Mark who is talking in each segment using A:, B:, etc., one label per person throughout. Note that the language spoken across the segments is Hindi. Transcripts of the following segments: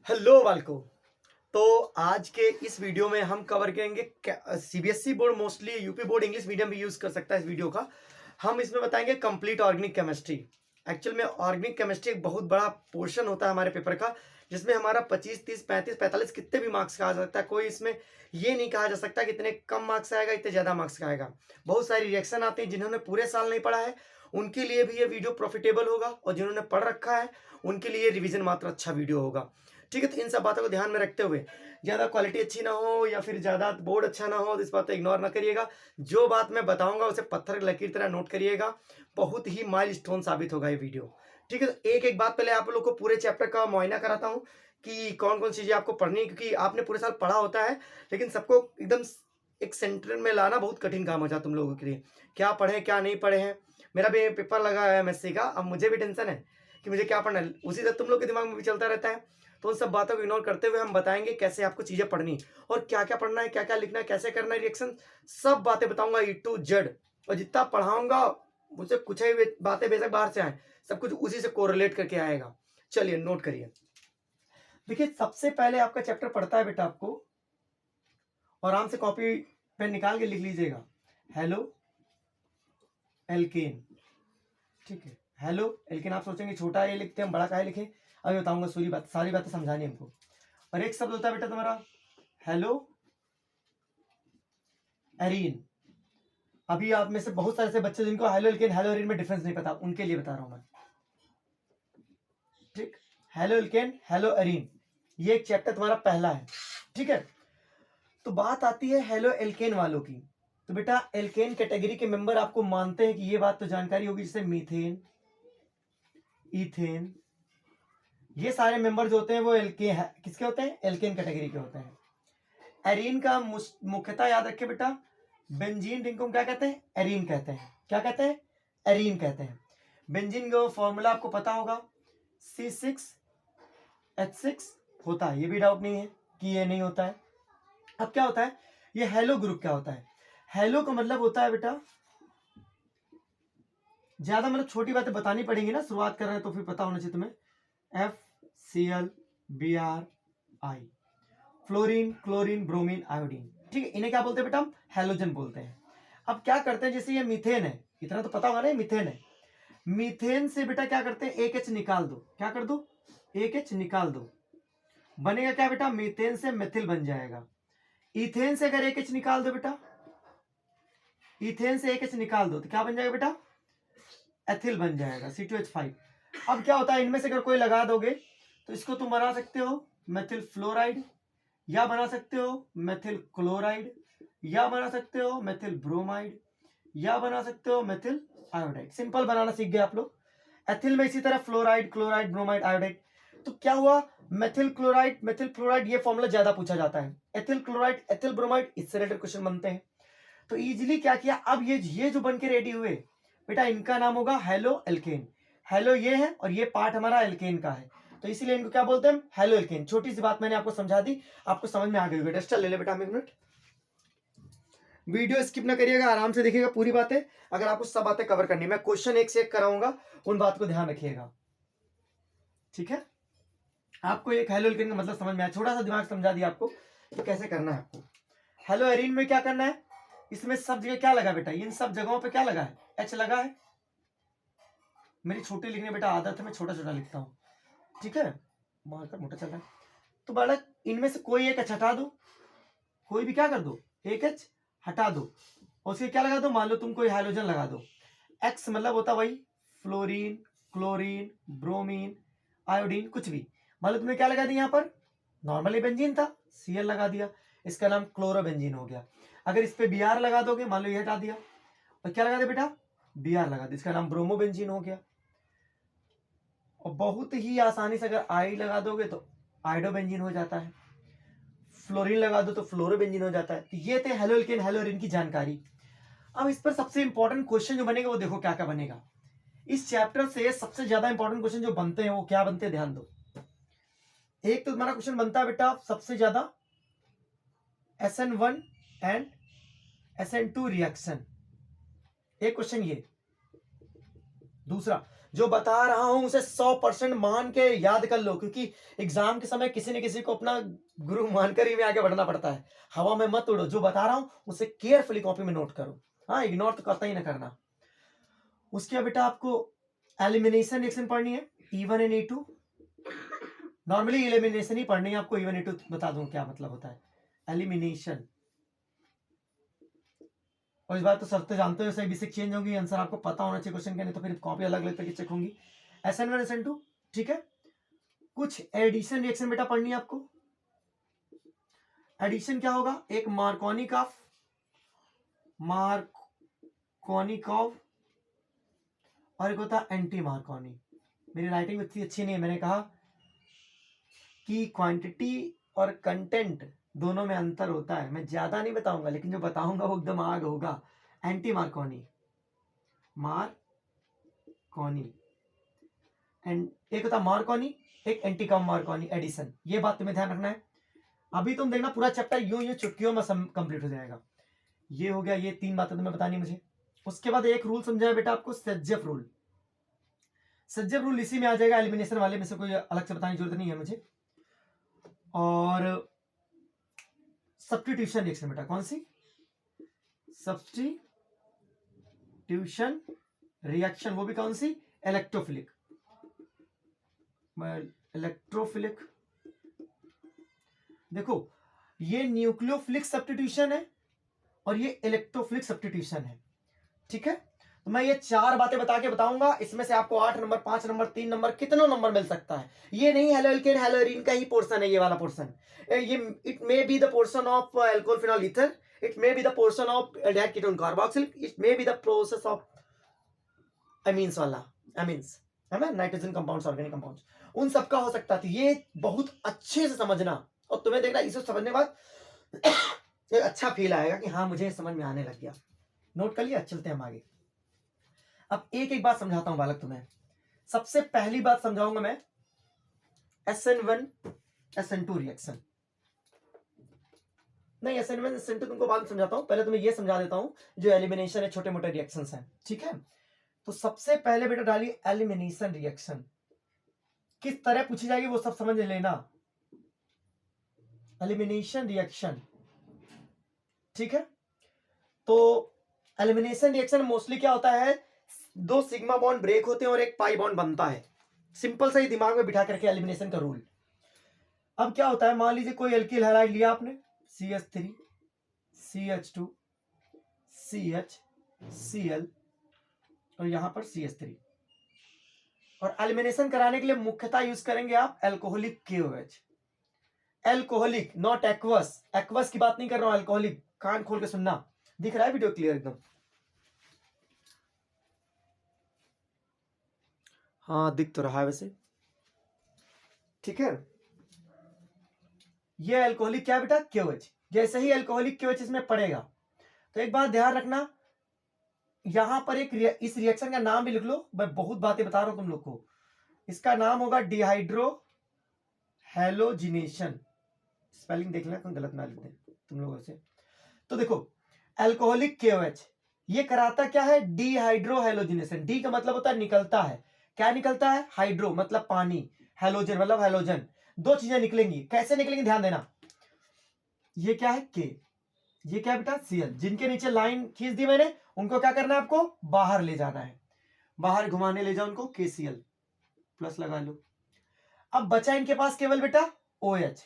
A: हेलो बालको। तो आज के इस वीडियो में हम कवर करेंगे CBSE board, mostly UP board English medium भी यूज कर सकता है इस वीडियो का। हम इसमें बताएंगे कंप्लीट ऑर्गेनिक केमिस्ट्री। एक्चुअल में ऑर्गेनिक केमिस्ट्री एक बहुत बड़ा पोर्शन होता है हमारे पेपर का, जिसमें हमारा 25, 30, 35, 45 कितने भी मार्क्स का आ सकता है। कोई इसमें ये नहीं कहा जा सकता कि इतने कम मार्क्स आएगा, इतने ज्यादा मार्क्स का आएगा। बहुत सारी रिएक्शन आती है, जिन्होंने पूरे साल नहीं पढ़ा है उनके लिए भी ये वीडियो प्रॉफिटेबल होगा, और जिन्होंने पढ़ रखा है उनके लिए रिवीजन मात्र अच्छा वीडियो होगा। ठीक है, तो इन सब बातों को ध्यान में रखते हुए ज़्यादा क्वालिटी अच्छी ना हो या फिर ज़्यादा बोर्ड अच्छा ना हो, तो इस बात को इग्नोर ना करिएगा। जो बात मैं बताऊंगा उसे पत्थर की लकीर तरह नोट करिएगा। बहुत ही माइलस्टोन साबित होगा ये वीडियो। ठीक है, तो एक एक बात पहले आप लोग को पूरे चैप्टर का मुआयना कराता हूँ कि कौन कौन सी चीज़ें आपको पढ़नी है, क्योंकि आपने पूरे साल पढ़ा होता है लेकिन सबको एकदम एक सेंटर में लाना बहुत कठिन काम हो जाता है तुम लोगों के लिए। क्या पढ़े क्या नहीं पढ़े हैं। मेरा भी पेपर लगा है एमएससी का, अब मुझे भी टेंशन है कि मुझे क्या पढ़ना है, उसी से तुम लोग के दिमाग में भी चलता रहता है। तो उन सब बातों को इग्नोर करते हुए हम बताएंगे कैसे आपको चीजें पढ़नी और क्या क्या पढ़ना है, क्या क्या लिखना है, कैसे करना है रिएक्शन, सब बातें बताऊंगा ई टू जेड। और जितना पढ़ाऊंगा मुझसे कुछ ही बातें बेशक बाहर से आए, सब कुछ उसी से कोरिलेट करके आएगा। चलिए नोट करिए। देखिए, सबसे पहले आपका चैप्टर पढ़ता है बेटा आपको, और आराम से कॉपी पेन निकाल के लिख लीजिएगा, हेलो एल्केन। ठीक है, हेलो एल्केन। आप सोचेंगे छोटा ये लिखते हैं, हम बड़ा काहे लिखें। अभी बताऊंगा, सारी बातें समझानी हमको। और एक शब्द होता है बेटा तुम्हारा हेलो एरीन। अभी आप में से बहुत सारे ऐसे बच्चे जिनको हेलो एल्केन हेलो एरीन में डिफरेंस नहीं पता, उनके लिए बता रहा हूं मैं। ठीक, हेलो एल्केन हेलो एरीन, ये एक चैप्टर तुम्हारा पहला है। ठीक है, तो बात आती है हेलो एल्केन वालों की। तो बेटा एल्केन कैटेगरी के मेंबर आपको मानते हैं कि ये बात तो जानकारी होगी, जैसे मीथेन, इथेन, ये सारे मेंबर जो होते हैं वो एल्केन है, किसके होते हैं, एल्केन कैटेगरी के होते हैं। एरीन का मुख्यतः याद रखिए बेटा, बेंजीन रिंग को क्या कहते हैं, एरीन कहते हैं। क्या कहते हैं, एरीन कहते हैं। बेंजीन का फॉर्मूला आपको पता होगा, C6H6 होता है, ये भी डाउट नहीं है कि ये नहीं होता है। अब क्या होता है, ये हेलो ग्रुप क्या होता है। हेलो का मतलब होता है बेटा, ज्यादा मतलब छोटी बातें बतानी पड़ेंगी ना, शुरुआत कर रहे हैं तो फिर पता होना चाहिए तुम्हें। FCl, Br, I, fluorine, chlorine, bromine, iodine. ठीक है, इन्हें क्या बोलते हैं बेटा, हम हेलोजन बोलते हैं। अब क्या करते हैं, जैसे ये मीथेन है, इतना तो पता होगा ना, मीथेन है। मीथेन से बेटा क्या करते हैं, एक एच निकाल दो। क्या कर दो, एक एच निकाल दो। बनेगा क्या बेटा, मीथेन से मेथिल बन जाएगा। इथेन से अगर एक एच निकाल दो बेटा, इथेन से एक एच निकाल दो तो क्या बन जाएगा बेटा, एथिल बन जाएगा, C2H5। अब क्या होता है, इनमें से अगर कोई लगा दोगे तो इसको तुम बना सकते हो मेथिल फ्लोराइड, या बना सकते हो मेथिल क्लोराइड, या बना सकते हो मेथिल ब्रोमाइड, या बना सकते हो मेथिल आयोडाइड। सिंपल बनाना सीख गए आप लोग। एथिल में इसी तरह फ्लोराइड, क्लोराइड, ब्रोमाइड, आयोडाइड। तो क्या हुआ, मेथिल क्लोराइड, मेथिल फ्लोराइड, ये फॉर्मूला ज्यादा पूछा जाता है। एथिल क्लोराइड, एथिल ब्रोमाइड, इससे रिलेटेड क्वेश्चन बनते हैं। तो इजीली क्या किया, अब ये जो बन के रेडी हुए बेटा, इनका नाम होगा हेलो एल्केन। हेलो ये है और ये पार्ट हमारा एल्केन का है, तो इसीलिए इनको क्या बोलते हैं, हेलो एल्केन। छोटी सी बात मैंने आपको समझा दी, आपको समझ में आ गई होगी। डस्टर ले ले बेटा, हम 1 मिनट। वीडियो स्किप ना करिएगा, आराम से देखिएगा पूरी बातें। अगर आपको सब बातें कवर करनी, मैं क्वेश्चन एक से एक कराऊंगा, उन बात को ध्यान रखिएगा। ठीक है, आपको एक हेलो एल्केन का मतलब समझ में आया, थोड़ा सा दिमाग समझा दिया आपको कि कैसे करना है आपको। हेलो एरीन में क्या करना है, इसमें सब जगह क्या लगा बेटा, इन सब जगहों पे क्या लगा है, एच लगा है। मेरी छोटी लिखने बेटा आदत है, मैं छोटा छोटा लिखता हूँ। ठीक है, मार्कर मोटा चल रहा है। तो बालक इनमें से कोई एक एच हटा दो, कोई भी क्या कर दो, एक एच हटा दो, और उसके क्या लगा दो, मान लो तुम कोई हाइड्रोजन लगा दो। एक्स मतलब होता वही फ्लोरीन, क्लोरीन, ब्रोमीन, आयोडीन, कुछ भी। मान लो तुमने क्या लगा दिया, यहाँ पर नॉर्मली बेंजीन था, Cl लगा दिया, इसका नाम क्लोरोबेंजीन हो गया। अगर इस पे Br लगा दोगे, मान लो ये हटा दिया, और क्या लगा दे बेटा, Br लगा दिया, इसका नाम ब्रोमोबेंजीन हो गया। और बहुत ही आसानी से अगर आई लगा दोगे तो आइडोबेंजीन हो जाता है, फ्लोरीन लगा दो तो फ्लोरोबेंजीन हो जाता है। तो ये थे हेलो एल्केन हेलो एरीन की जानकारी। अब इस पर सबसे इंपॉर्टेंट क्वेश्चन जो बनेगा वो देखो क्या क्या बनेगा। इस चैप्टर से सबसे ज्यादा इंपॉर्टेंट क्वेश्चन जो बनते हैं वो क्या बनते हैं, ध्यान दो। एक तो तुम्हारा क्वेश्चन बनता है बेटा सबसे ज्यादा SN1 एंड SN2 रिएक्शन, एक क्वेश्चन ये। दूसरा जो बता रहा हूं उसे 100% मान के याद कर लो, क्योंकि एग्जाम के समय किसी न किसी को अपना गुरु मानकर ही में आगे बढ़ना पड़ता है। हवा में मत उड़ो, जो बता रहा हूं उसे केयरफुली कॉपी में नोट करो। हाँ, इग्नोर तो करता ही ना करना। उसके बाद बेटा आपको एलिमिनेशन रिएक्शन पढ़नी है, E1 and E2। Normally elimination ही पढ़नी है आपको, E1 E2 बता दूं क्या मतलब होता है एलिमिनेशन। और इस बार तो सब तो जानते हो, सही बेसिक चेंज होगी, आंसर आपको पता होना चाहिए क्वेश्चन के, नहीं तो फिर कॉपी अलग अलग तरीके चेक होंगी। SN1 SN2, ठीक है। कुछ एडिशन रिएक्शन बेटा पढ़नी है आपको। एडिशन क्या होगा, एक मार्कोनिकॉव और एक होता है एंटी मार्कोनी। मेरी राइटिंग इतनी अच्छी नहीं है, मैंने कहा कि क्वांटिटी और कंटेंट दोनों में अंतर होता है। मैं ज्यादा नहीं बताऊंगा, लेकिन जो बताऊंगा वो एकदम आग होगा। एंटी मार्कोनी एंड एक होता मार्कोनी, एक एंटी मार्कोनी एडिशन। ये बात तुम्हें ध्यान रखना है। अभी तुम देखना पूरा चैप्टर यूं चुटकियों में कंप्लीट हो जाएगा। ये हो गया, ये 3 बातें तुम्हें बतानी मुझे। उसके बाद एक रूल समझाया बेटा आपको, सेज्जेफ रूल। सेज्जेफ रूल इसी में आ जाएगा, एलिमिनेशन वाले में से कोई अलग से बताने की जरूरत नहीं है मुझे। और सब्स्टिट्यूशन रिएक्शन बेटा, कौन सी सब्स्टिट्यूशन रिएक्शन, वो भी कौन सी, इलेक्ट्रोफिलिक। देखो, ये न्यूक्लियोफिलिक सब्स्टिट्यूशन है और ये इलेक्ट्रोफिलिक सब्स्टिट्यूशन है, ठीक है। तो मैं ये 4 बातें बता के बताऊंगा, इसमें से आपको 8 नंबर, 5 नंबर, 3 नंबर, कितनों नंबर मिल सकता है। ये नहीं हेलो एल्केन हेलो एरीन का ही पोर्शन है ये वाला पोर्शन। ये it may be the portion of alcohol phenol ether, it may be the portion of aldehyde ketone carboxyl, it may be the process of amines वाला, अमीन्स है ना, नाइट्रोजन कंपाउंड्स, ऑर्गेनिक कंपाउंड्स, उन सब का हो सकता है। ये बहुत अच्छे से समझना, और तुम्हें देखना इसे समझने के बाद एक अच्छा फील आएगा कि हाँ मुझे समझ में आने लग गया। नोट कर लिया, चलते हैं हम आगे। अब एक एक बात समझाता हूं बालक तुम्हें। सबसे पहली बात समझाऊंगा मैं SN1 SN2 रिएक्शन। नहीं, SN1 SN2 तुमको बाद में समझाता हूं, पहले तुम्हें यह समझा देता हूं जो एलिमिनेशन है, छोटे मोटे रिएक्शंस हैं, ठीक है। तो सबसे पहले बेटा डालिए एलिमिनेशन रिएक्शन, किस तरह पूछी जाएगी वो सब समझ लेना। एलिमिनेशन रिएक्शन, ठीक है। तो एलिमिनेशन रिएक्शन मोस्टली क्या होता है, 2 सिग्मा बॉन्ड ब्रेक होते हैं और एक पाई बॉन्ड बनता है। सिंपल सा ही दिमाग में बिठा करके एलिमिनेशन का रूल। अब क्या होता है, मान लीजिए कोई एल्किल हैलाइड लिया आपने, CH3 CH2 CH Cl और यहां पर CH3, और एलिमिनेशन कराने के लिए मुख्यतः यूज करेंगे आप alcoholic KOH। Alcoholic, not aqueous. Aqueous की बात नहीं कर रहा हूं, एल्कोहलिक। कान खोल के सुनना, दिख रहा है वीडियो क्लियर एकदम? हाँ दिख तो रहा है वैसे, ठीक है। ये एल्कोहलिक क्या बेटा, KOH। जैसे ही एल्कोहलिक KOH इसमें पड़ेगा, तो एक बात ध्यान रखना, यहां पर इस रिएक्शन का नाम भी लिख लो। मैं बहुत बातें बता रहा हूं तुम लोग को। इसका नाम होगा डिहाइड्रो हैलोजिनेशन। स्पेलिंग देख लेना, तुम गलत ना लिख दे तुम लोगों से। तो देखो, एल्कोहलिक KOH ये कराता क्या है, डिहाइड्रो हैलोजिनेशन। डी का मतलब होता है निकलता है, क्या निकलता है, हाइड्रो मतलब पानी, हैलोजन मतलब हैलोजन। 2 चीजें निकलेंगी, कैसे निकलेंगी ध्यान देना। ये क्या है K, ये क्या बेटा Cl। जिनके नीचे लाइन खींच दी मैंने, उनको क्या करना है, आपको बाहर ले जाना है, बाहर घुमाने ले जाओ उनको, KCl प्लस लगा लो। अब बचा इनके पास केवल बेटा OH।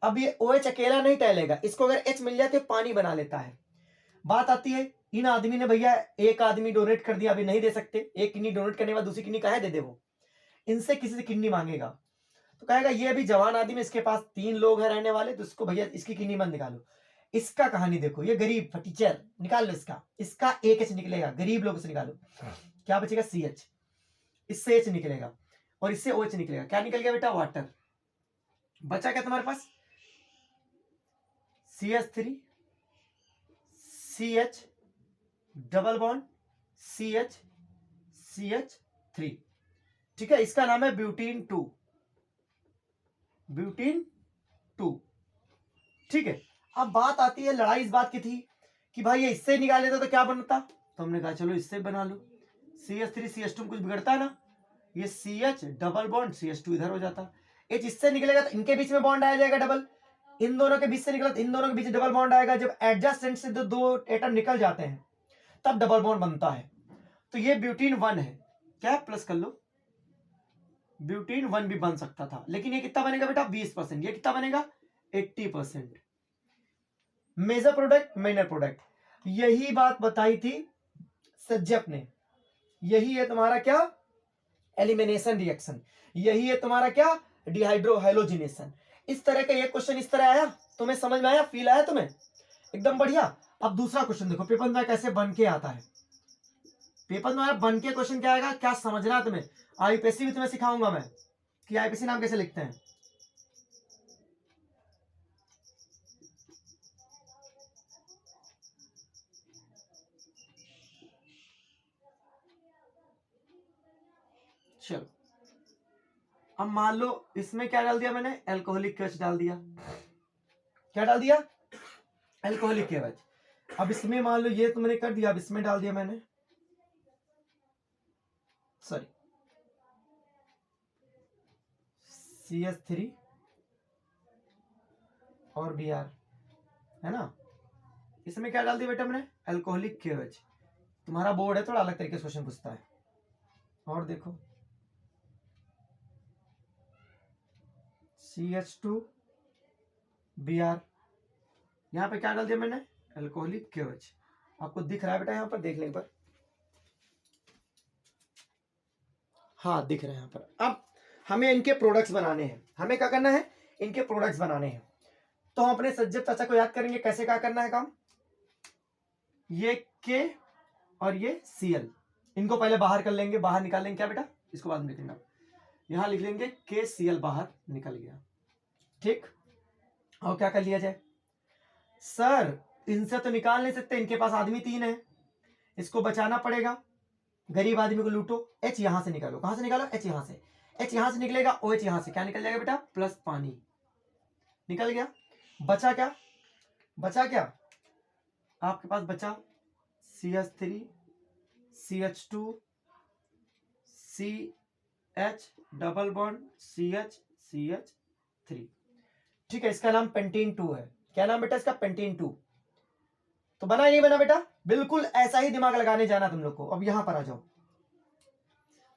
A: अब ये OH अकेला नहीं टहलेगा, इसको अगर H मिल जाए तो पानी बना लेता है। बात आती है, इन आदमी ने भैया एक आदमी डोनेट कर दिया, अभी नहीं दे सकते, एक किडनी डोनेट करने के बाद दूसरी किडनी काहे दे दे, वो इनसे किसी से किडनी मांगेगा, तो कहेगा ये अभी जवान आदमी, इसके पास 3 लोग हैं रहने वाले, तो इसको भैया इसकी किडनी मत निकालो। इसका कहानी देखो, ये गरीब टीचर, निकाल लो इसका एक H निकलेगा, गरीब लोगों से निकालो, क्या बचेगा CH, इससे H निकलेगा और इससे OH निकलेगा, क्या निकल गया बेटा, वाटर। बचा क्या तुम्हारे पास, CH3 CH double bond CH CH3, ठीक है। इसका नाम है ब्यूटीन 2, ब्यूटीन 2, ठीक है। अब बात आती है, लड़ाई इस बात की थी कि भाई ये इससे निकाल लेता तो क्या बनता, तो हमने कहा चलो इससे बना लो, CH3 CH2 कुछ बिगड़ता है ना, ये CH डबल बॉन्ड CH2 इधर हो जाता, H इससे निकलेगा तो इनके बीच में बॉन्ड आ जाएगा डबल, इन दोनों के बीच से निकला तो इन दोनों के बीच डबल बॉन्ड आएगा। जब एडजेसेंट से दो एटम निकल जाते हैं तब डबल बॉन्ड बनता है। तो ये ब्यूटीन 1 है, क्या प्लस कर लो, ब्यूटीन 1 भी बन सकता था, लेकिन ये कितना बनेगा बेटा 20%, ये कितना बनेगा 80%। मेजर प्रोडक्ट माइनर प्रोडक्ट, यही बात बताई थी सज्जप ने, यही है तुम्हारा क्या एलिमिनेशन रिएक्शन, यही है तुम्हारा क्या डिहाइड्रो हैलोजिनेशन। इस तरह का ये क्वेश्चन इस तरह आया, तुम्हें समझ में आया, फील आया तुम्हें, एकदम बढ़िया। अब दूसरा क्वेश्चन देखो पेपर में कैसे बन के आता है, पेपर में बन के क्वेश्चन क्या आएगा, क्या समझना है तुम्हें, आईपीएससी भी तुम्हें सिखाऊंगा मैं कि आईपीएससी नाम कैसे लिखते हैं। चलो अब मान लो इसमें क्या डाल दिया मैंने, एल्कोहलिक केवच डाल दिया, क्या डाल दिया, एल्कोहलिक केवच। अब इसमें मान लो ये तुमने कर दिया, अब इसमें डाल दिया मैंने, सॉरी CH3 और Br है ना, इसमें क्या डाल दिया बेटा मैंने, एल्कोहलिक केवच। तुम्हारा बोर्ड है थोड़ा अलग तरीके से क्वेश्चन पूछता है। और देखो CH2 Br, यहां पे क्या डाल दिया मैंने, एल्कोहलिक केवच। आपको दिख रहा है बेटा यहां पर, देख लें एक बार, हाँ दिख रहे हैं यहां पर। अब हमें इनके प्रोडक्ट्स बनाने हैं, हमें क्या करना है, इनके प्रोडक्ट्स बनाने हैं। तो हम अपने सज्जत चाचा को याद करेंगे कैसे क्या करना है काम, ये K और ये Cl, इनको पहले बाहर कर लेंगे, बाहर निकाल लेंगे क्या बेटा, इसको बाद में लिखेंगे, यहां लिख लेंगे KCl बाहर निकल गया, ठीक। और क्या कर लिया जाए, सर इनसे तो निकाल नहीं सकते, इनके पास आदमी 3 है, इसको बचाना पड़ेगा, गरीब आदमी को लूटो। H यहां से निकालो, कहां से निकालो, H यहां से, H यहां से निकलेगा, OH यहां से, क्या निकल जाएगा बेटा, प्लस पानी निकल गया। बचा क्या, बचा क्या आपके पास, बचा CH3 CH2 CH double bond CH CH3, ठीक है, इसका नाम पेंटीन 2 है। क्या नाम बेटा इसका, पेंटीन 2। तो बना ही नहीं बना बेटा, बिल्कुल ऐसा ही दिमाग लगाने जाना तुम लोग को। अब यहां पर आ जाओ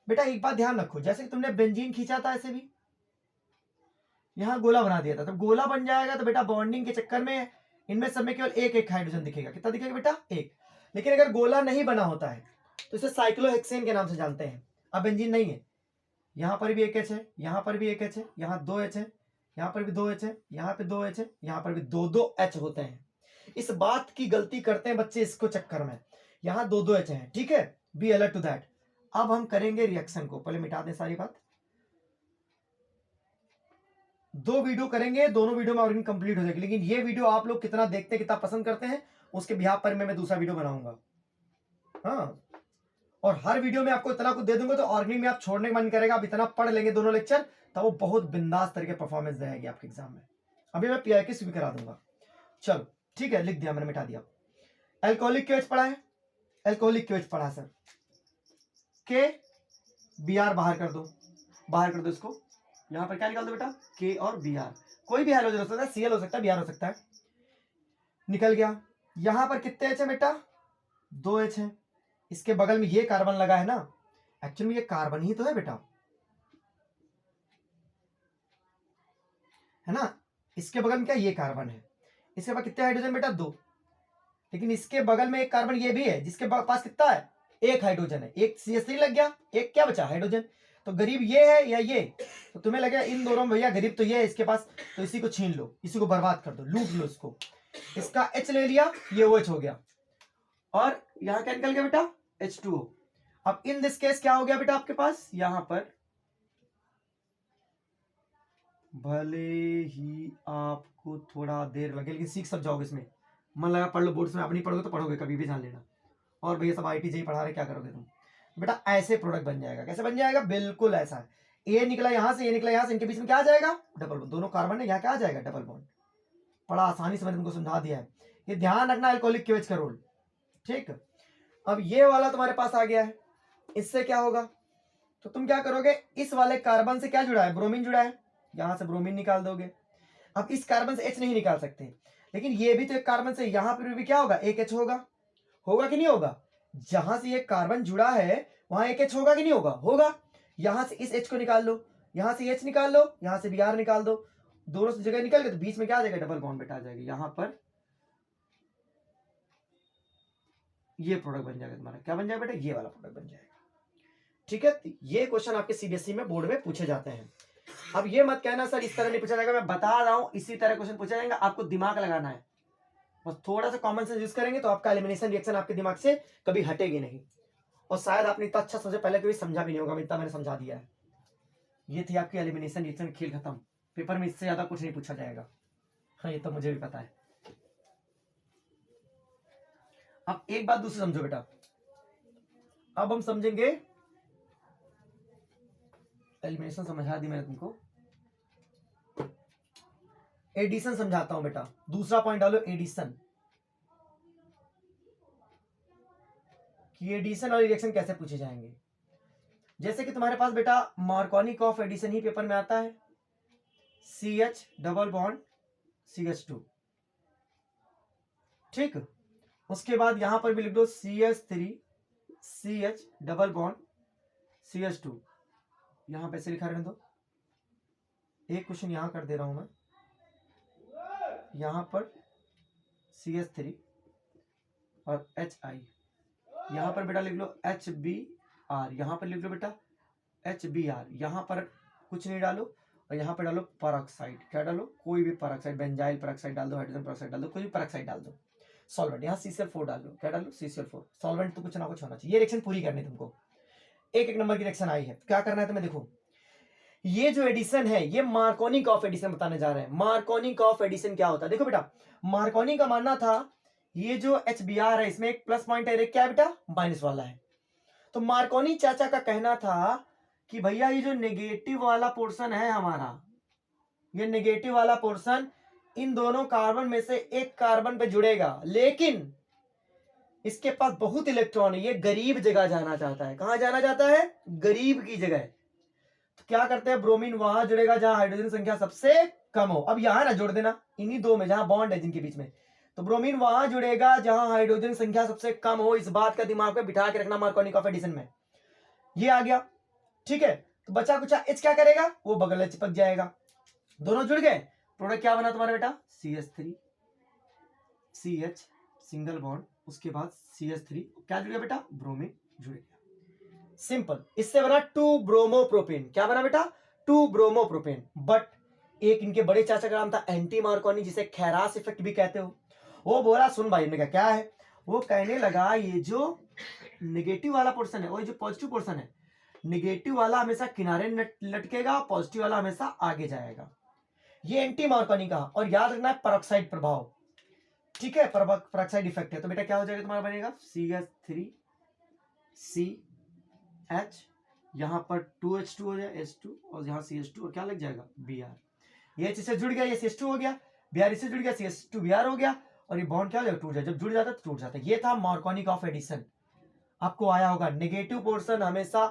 A: बेटा, एक बात ध्यान रखो, जैसे कि तुमने बेंजीन खींचा था ऐसे भी यहां गोला बना दिया था, तो गोला बन जाएगा तो बेटा बॉन्डिंग के चक्कर में इनमें सब में केवल एक एक हाइड्रोजन दिखेगा, कितना दिखेगा बेटा, एक। लेकिन अगर गोला नहीं बना होता है तो इसे साइक्लोहेक्सेन के नाम से जानते हैं। अब बेंजीन नहीं है, यहां पर भी एक H है, यहां पर भी एक H है, यहां 2 H है, यहां पर भी 2 H है, यहां पे 2 H है, यहां पर भी 2 H होते हैं। इस बात की गलती करते हैं बच्चे इसको चक्कर में, यहां 2 H हैं, ठीक है, बी अलर्ट टू दैट। अब हम करेंगे रिएक्शन को, पहले मिटा दें सारी बात, 2 वीडियो करेंगे, दोनों वीडियो में ऑर्गेनिक कंप्लीट हो जाएगी। लेकिन ये वीडियो आप लोग कितना देखते हैं, कितना पसंद करते हैं, उसके बिहाफ पर मैं दूसरा वीडियो बनाऊंगा, हाँ। और हर वीडियो में आपको इतना कुछ दे दूंगा तो ऑर्गेनिक में आप छोड़ने का मन करेगा, आप इतना पढ़ लेंगे दोनों लेक्चर, तब वो बहुत बिंदास तरीके परफॉर्मेंस देगी आपके एग्जाम में। अभी मैं PIQs भी करा दूंगा। चलो ठीक है, लिख दिया मैंने, मिटा दिया। एल्कोहलिक केवच पढ़ा है, एल्कोहलिक केवच पढ़ा सर, के Br बाहर कर दो, बाहर कर दो इसको, यहां पर क्या निकाल दो बेटा, K और Br, कोई भी हाइड्रोजन हो सकता है, Cl हो सकता है, Br हो सकता है, निकल गया। यहां पर कितने H है बेटा, 2 H है, इसके बगल में ये कार्बन लगा है ना, एक्चुअली में ये कार्बन ही तो है बेटा, है ना, इसके बगल में क्या, ये कार्बन है, इसके पास कितने हाइड्रोजन बेटा, 2। लेकिन इसके बगल में एक कार्बन ये भी है जिसके पास कितना है, एक हाइड्रोजन है, एक CH3 लग गया, एक क्या बचा, हाइड्रोजन। तो गरीब ये है या ये, तो तुम्हें लगे इन दोनों में भैया गरीब तो ये है इसके पास, तो इसी को छीन लो, इसी को बर्बाद कर दो, लूट लो इसको। इसका H ले लिया, ये OH हो गया, और यहां क्या निकल गया बेटा, H2O। अब इन दिस केस क्या हो गया बेटा आपके पास, यहां पर भले ही आपको थोड़ा देर लगे लेकिन सीख सब जाओगे, इसमें मन लगा पढ़ लो, बोर्ड्स में आप नहीं पढ़ोगे तो पढ़ोगे कभी भी, जान लेना। और भैया सब IIT जेई पढ़ा रहे, क्या करोगे तुम बेटा, ऐसे प्रोडक्ट बन जाएगा। कैसे बन जाएगा, बिल्कुल ऐसा है, ए निकला यहां से, ये निकला यहां से, इनके बीच में क्या आ जाएगा, डबल बॉन्ड, दोनों कार्बन है, यहाँ क्या आ जाएगा, डबल बॉन्ड। बड़ा आसानी से मैंने तुमको समझा दिया है, ये ध्यान रखना एल्कोहलिक केवच का रोल, ठीक। अब ये वाला तुम्हारे पास आ गया है, इससे क्या होगा, तो तुम क्या करोगे, इस वाले कार्बन से क्या जुड़ा है, ब्रोमीन जुड़ा है, यहां से ब्रोमीन निकाल दोगे। अब इस कार्बन से H नहीं निकाल सकते, लेकिन ये भी तो एक कार्बन से, यहां पर भी क्या होगा, एक H होगा, होगा कि नहीं होगा। जहां से ये कार्बन जुड़ा है वहां एक H होगा कि नहीं होगा, होगा। यहां से इस H को निकाल लो, यहां से H निकाल लो, यहां से Br निकाल दो, दोनों से जगह निकल गए तो बीच में क्या आ जाएगा, डबल बॉन्ड बेटा आ जाएगी, यहां पर ये प्रोडक्ट बन जाएगा तुम्हारा, क्या बन जाएगा बेटा, ये वाला प्रोडक्ट बन जाएगा। ठीक है, ये क्वेश्चन आपके सीबीएसई में बोर्ड में पूछे जाते हैं। अब ये मत कहना सर इस तरह नहीं पूछा जाएगा, मैं बता रहा हूं इसी तरह क्वेश्चन पूछा जाएगा, आपको दिमाग लगाना है, बस थोड़ा सा कॉमन सेंस यूज करेंगे तो आपका एलिमिनेशन रिएक्शन आपके दिमाग से कभी हटेगी नहीं, और शायद आपने इतना अच्छा समझे, पहले कभी समझा भी नहीं होगा, इतना मैंने समझा दिया है। ये थी आपकी एलिमिनेशन रिएक्शन, खेल खत्म, पेपर में इससे ज्यादा कुछ नहीं पूछा जाएगा। हाँ ये तो मुझे भी पता है। अब एक बात दूसरी समझो बेटा, अब हम समझेंगे, एलिमिनेशन समझा दी मैंने तुमको, एडिशन समझाता हूं बेटा। दूसरा पॉइंट डालो एडिशन, कि एडिशन और रिएक्शन कैसे पूछे जाएंगे। जैसे कि तुम्हारे पास बेटा मार्कोनी ऑफ एडिशन ही पेपर में आता है, CH डबल बॉन्ड CH2, ठीक। उसके बाद यहां पर भी लिख दो CH3 CH double bond CH2, यहां पे से लिखा रहने दो। एक क्वेश्चन यहां कर दे रहा हूं मैं, यहां पर CH3 और HI, यहां पर बेटा लिख लो HBr, यहां पर लिख लो बेटा HBr, यहां पर कुछ नहीं डालो, और यहां पर डालो परऑक्साइड, क्या डालो, कोई भी परऑक्साइड, बेंजाइल परऑक्साइड डाल दो, हाइड्रोजन परऑक्साइड डाल दो, कोई भी परऑक्साइड डाल दो। सॉल्वेंट यहाँ CCl4 डाल दो, क्या डालो CCl4, सॉल्वेंट तो कुछ ना कुछ होना चाहिए। ये रिएक्शन पूरी करनी तुमको, एक एक नंबर की रिएक्शन आई है, क्या करना है तुम्हें, देखो ये जो एडिशन है ये मार्कोनी ऑफ एडिशन बताने जा रहे हैं। मार्कोनी ऑफ एडिशन क्या होता है, देखो बेटा मार्कोनी का मानना था ये जो HBr है इसमें एक प्लस पॉइंट है, क्या बेटा माइनस वाला है। तो मार्कोनी चाचा का कहना था कि भैया ये जो नेगेटिव वाला पोर्शन है हमारा, ये नेगेटिव वाला पोर्शन इन दोनों कार्बन में से एक कार्बन पे जुड़ेगा, लेकिन इसके पास बहुत इलेक्ट्रॉन है, ये गरीब जगह जाना चाहता है। कहां जाना चाहता है, गरीब की जगह। तो क्या करते हैं, ब्रोमीन वहां जुड़ेगा जहां हाइड्रोजन संख्या सबसे कम हो। अब यहां ना जोड़ देना, इन्हीं दो में जहां बॉन्ड है जिनके बीच में, तो ब्रोमीन वहां जुड़ेगा जहां हाइड्रोजन संख्या सबसे कम हो। इस बात का दिमाग में बिठा के रखना मार्कोनी ऑफ एडिशन में। ये आ गया, ठीक है। तो बचा कुछ H क्या करेगा, वो बगल में चिपक जाएगा, दोनों जुड़ गए, प्रोडक्ट क्या बना तुम्हारा बेटा, CH3 CH सिंगल बॉन्ड, उसके बाद CH3 क्या जुड़ गया बेटा, ब्रोमीन जुड़ गया, सिंपल। इससे बना 2 ब्रोमोप्रोपेन, क्या बना बेटा, 2 ब्रोमोप्रोपेन। बट एक इनके बड़े चाचा का नाम था एंटी मार्कोनी, जिसे खैरास इफेक्ट भी कहते हो। वो बोला सुन भाई, ने क्या है, वो कहने लगा ये जो नेगेटिव वाला पोर्शन है, वो जो पॉजिटिव पोर्शन है, नेगेटिव वाला हमेशा किनारे लटकेगा, पॉजिटिव वाला हमेशा आगे जाएगा। ये एंटी मार्कोनी का, और याद रखना है परऑक्साइड प्रभाव, ठीक है, परऑक्साइड इफेक्ट है। तो बेटा क्या हो जाएगा तुम्हारा, बनेगा CH3 CH, यहां पर 2H2 हो जाए H2, और यहां CH2 और क्या लग जाएगा Br, ये इससे जुड़ गया, ये CH2 हो गया, Br इससे जुड़ गया, CH2 Br हो गया, और ये बॉन्ड क्या हो जाएगा, टूट जाए, जब जुड़ जाता है तो टूट जाता है। ये था मार्कोनी ऑफ एडिशन, आपको आया होगा। नेगेटिव पोर्शन हमेशा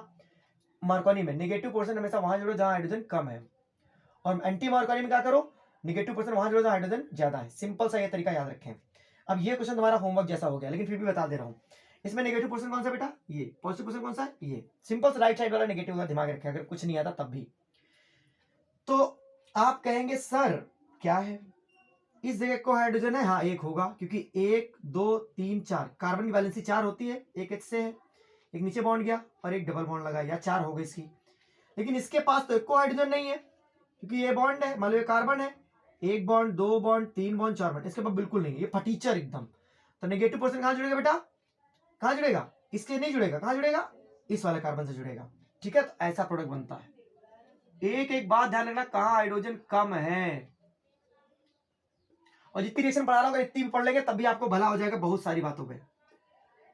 A: मार्कोनी में, नेगेटिव पोर्शन हमेशा वहां जोड़ो जहां हाइड्रोजन कम है, और एंटी मार्कोनी में क्या करो, नेगेटिव पोर्शन वहां जोड़ो जहां हाइड्रोजन ज्यादा है। सिंपल सा ये तरीका याद रखें। अब ये क्वेश्चन तुम्हारा होमवर्क जैसा हो गया, लेकिन फिर भी बता दे रहा हूं, इसमें नेगेटिव पोर्शन कौन सा बेटा, ये, पॉजिटिव पोर्शन कौन सा है, ये। सिंपल से राइट साइड वाला नेगेटिव का दिमाग रखें, अगर कुछ नहीं आता तब भी। तो आप कहेंगे सर क्या है, इस जगह को हाइड्रोजन है, हाँ एक होगा, क्योंकि 1 2 3 4 कार्बन की वैलेंसी 4 होती है, एक H से है, एक नीचे बॉन्ड गया और एक डबल बॉन्ड लगा, या 4 हो गई इसकी। लेकिन इसके पास तो एक को हाइड्रोजन नहीं है, क्योंकि ये बॉन्ड है, मान लो ये कार्बन है, 1 बॉन्ड 2 बॉन्ड 3 बॉन्ड 4 बॉन्ड, इसके पास बिल्कुल नहीं है, ये फटीचर एकदम। तो नेगेटिव पोर्शन कहां जुड़ेगा बेटा, कहां जुड़ेगा, इसके नहीं जुड़ेगा, कहां जुड़ेगा, इस वाले कार्बन से जुड़ेगा, ठीक है। तो ऐसा प्रोडक्ट बनता है। एक एक बात ध्यान रखना, कहां हाइड्रोजन कम है, और जितनी रिएक्शन पढ़ा रहा होगा इतनी भी पढ़ लेंगे तब भी आपको भला हो जाएगा बहुत सारी बातों पे।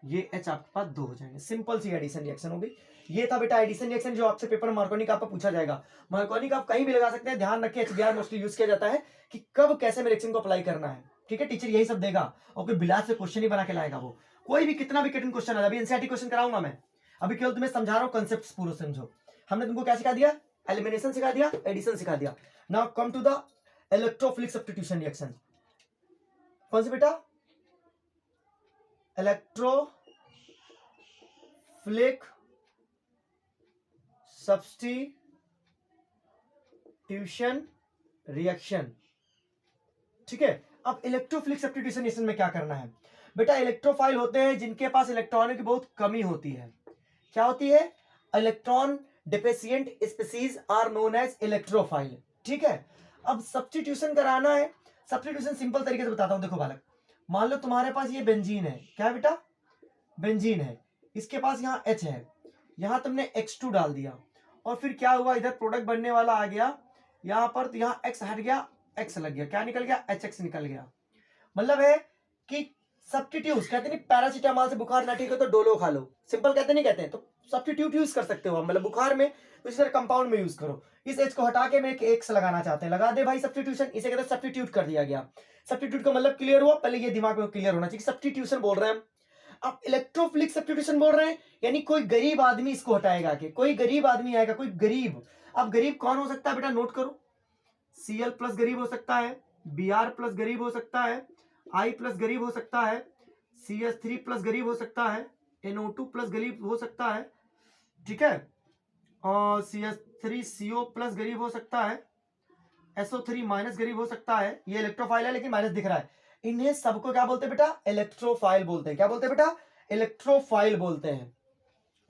A: ये H आपके पास 2 हो जाएंगे, सिंपल सी एडिशन रिएक्शन हो गई। ये था बेटा एडिशन रिएक्शन, जो आपसे पेपर मार्कोनी का आपको पूछा जाएगा। मार्कोनी का आप कहीं भी लगा सकते हैं, ध्यान रखिए HBr मोस्टली यूज किया जाता है कि कब कैसे में रिएक्शन को अप्लाई करना है, ठीक है। टीचर यही सब देगा, और कोई बिलास से क्वेश्चन ही बना के लाएगा वो, कोई भी कितना भी कठिन क्वेश्चन है। अभी एनसीईआरटी क्वेश्चन कराऊंगा मैं, अभी केवल तुम्हें समझा रहा हूँ, कंसेप्ट पूरा समझो। हमने तुमको क्या सिखा दिया, एलिमिनेशन सिखा दिया, एडिशन सिखा दिया। Now come to the electrophilic substitution reaction. कौन सी बेटा, इलेक्ट्रोफिलिक सब्स्टिट्यूशन रिएक्शन। ठीक है, अब इलेक्ट्रोफिलिक सब्स्टिट्यूशन रिएक्शन में क्या करना है बेटा, इलेक्ट्रोफाइल होते हैं जिनके पास इलेक्ट्रॉनों की बहुत कमी होती है। क्या होती है, electron deficient species are known as electrophile. ठीक है, अब सब्स्टिट्यूशन कराना है। सब्स्टिट्यूशन सिंपल तरीके से बताता हूं, देखो बालक, मान लो तुम्हारे पास ये बेंजीन है, क्या है बेटा, बेंजीन है, इसके पास यहाँ H है, यहाँ तुमने X2 डाल दिया, और फिर क्या हुआ, इधर प्रोडक्ट बनने वाला आ गया यहाँ पर, तो यहाँ X हट गया, X लग गया, क्या निकल गया, HX निकल गया। मतलब है कि सब्स्टिट्यूट, कहते नहीं पैरासीटामोल से बुखार ना ठीक हो तो डोलो खा लो, सिंपल कहते नहीं कहते हैं, तो सब्स्टिट्यूट यूज कर सकते हो, मतलब बुखार में तो इस तरह कंपाउंड में यूज करो। इस H को हटा के मैं एक X लगाना चाहते हैं, लगा दे भाई सब्स्टिट्यूशन, इसे कहते हैं सब्स्टिट्यूट कर दिया गया। सब्स्टिट्यूट का मतलब क्लियर हुआ, पहले ये दिमाग में क्लियर होना चाहिए, सब्स्टिट्यूशन बोल रहे हैं हम। अब इलेक्ट्रोफिलिक सब्स्टिट्यूशन बोल रहे हैं, यानी कोई गरीब आदमी इसको हटाएगा के, कोई गरीब आदमी आएगा, कोई गरीब। अब गरीब कौन हो सकता है बेटा, नोट करो, Cl प्लस गरीब हो सकता है, Br प्लस गरीब हो सकता है, I प्लस गरीब हो सकता है, CH3 प्लस गरीब हो सकता है, NO2 प्लस गरीब हो सकता है, ठीक है, और CH3CO प्लस गरीब हो सकता है, SO3 माइनस गरीब हो सकता है। ये इलेक्ट्रोफाइल है लेकिन माइनस दिख रहा है। इन्हें सबको क्या बोलते हैं बेटा, इलेक्ट्रोफाइल बोलते हैं। क्या बोलते हैं बेटा, इलेक्ट्रोफाइल बोलते हैं।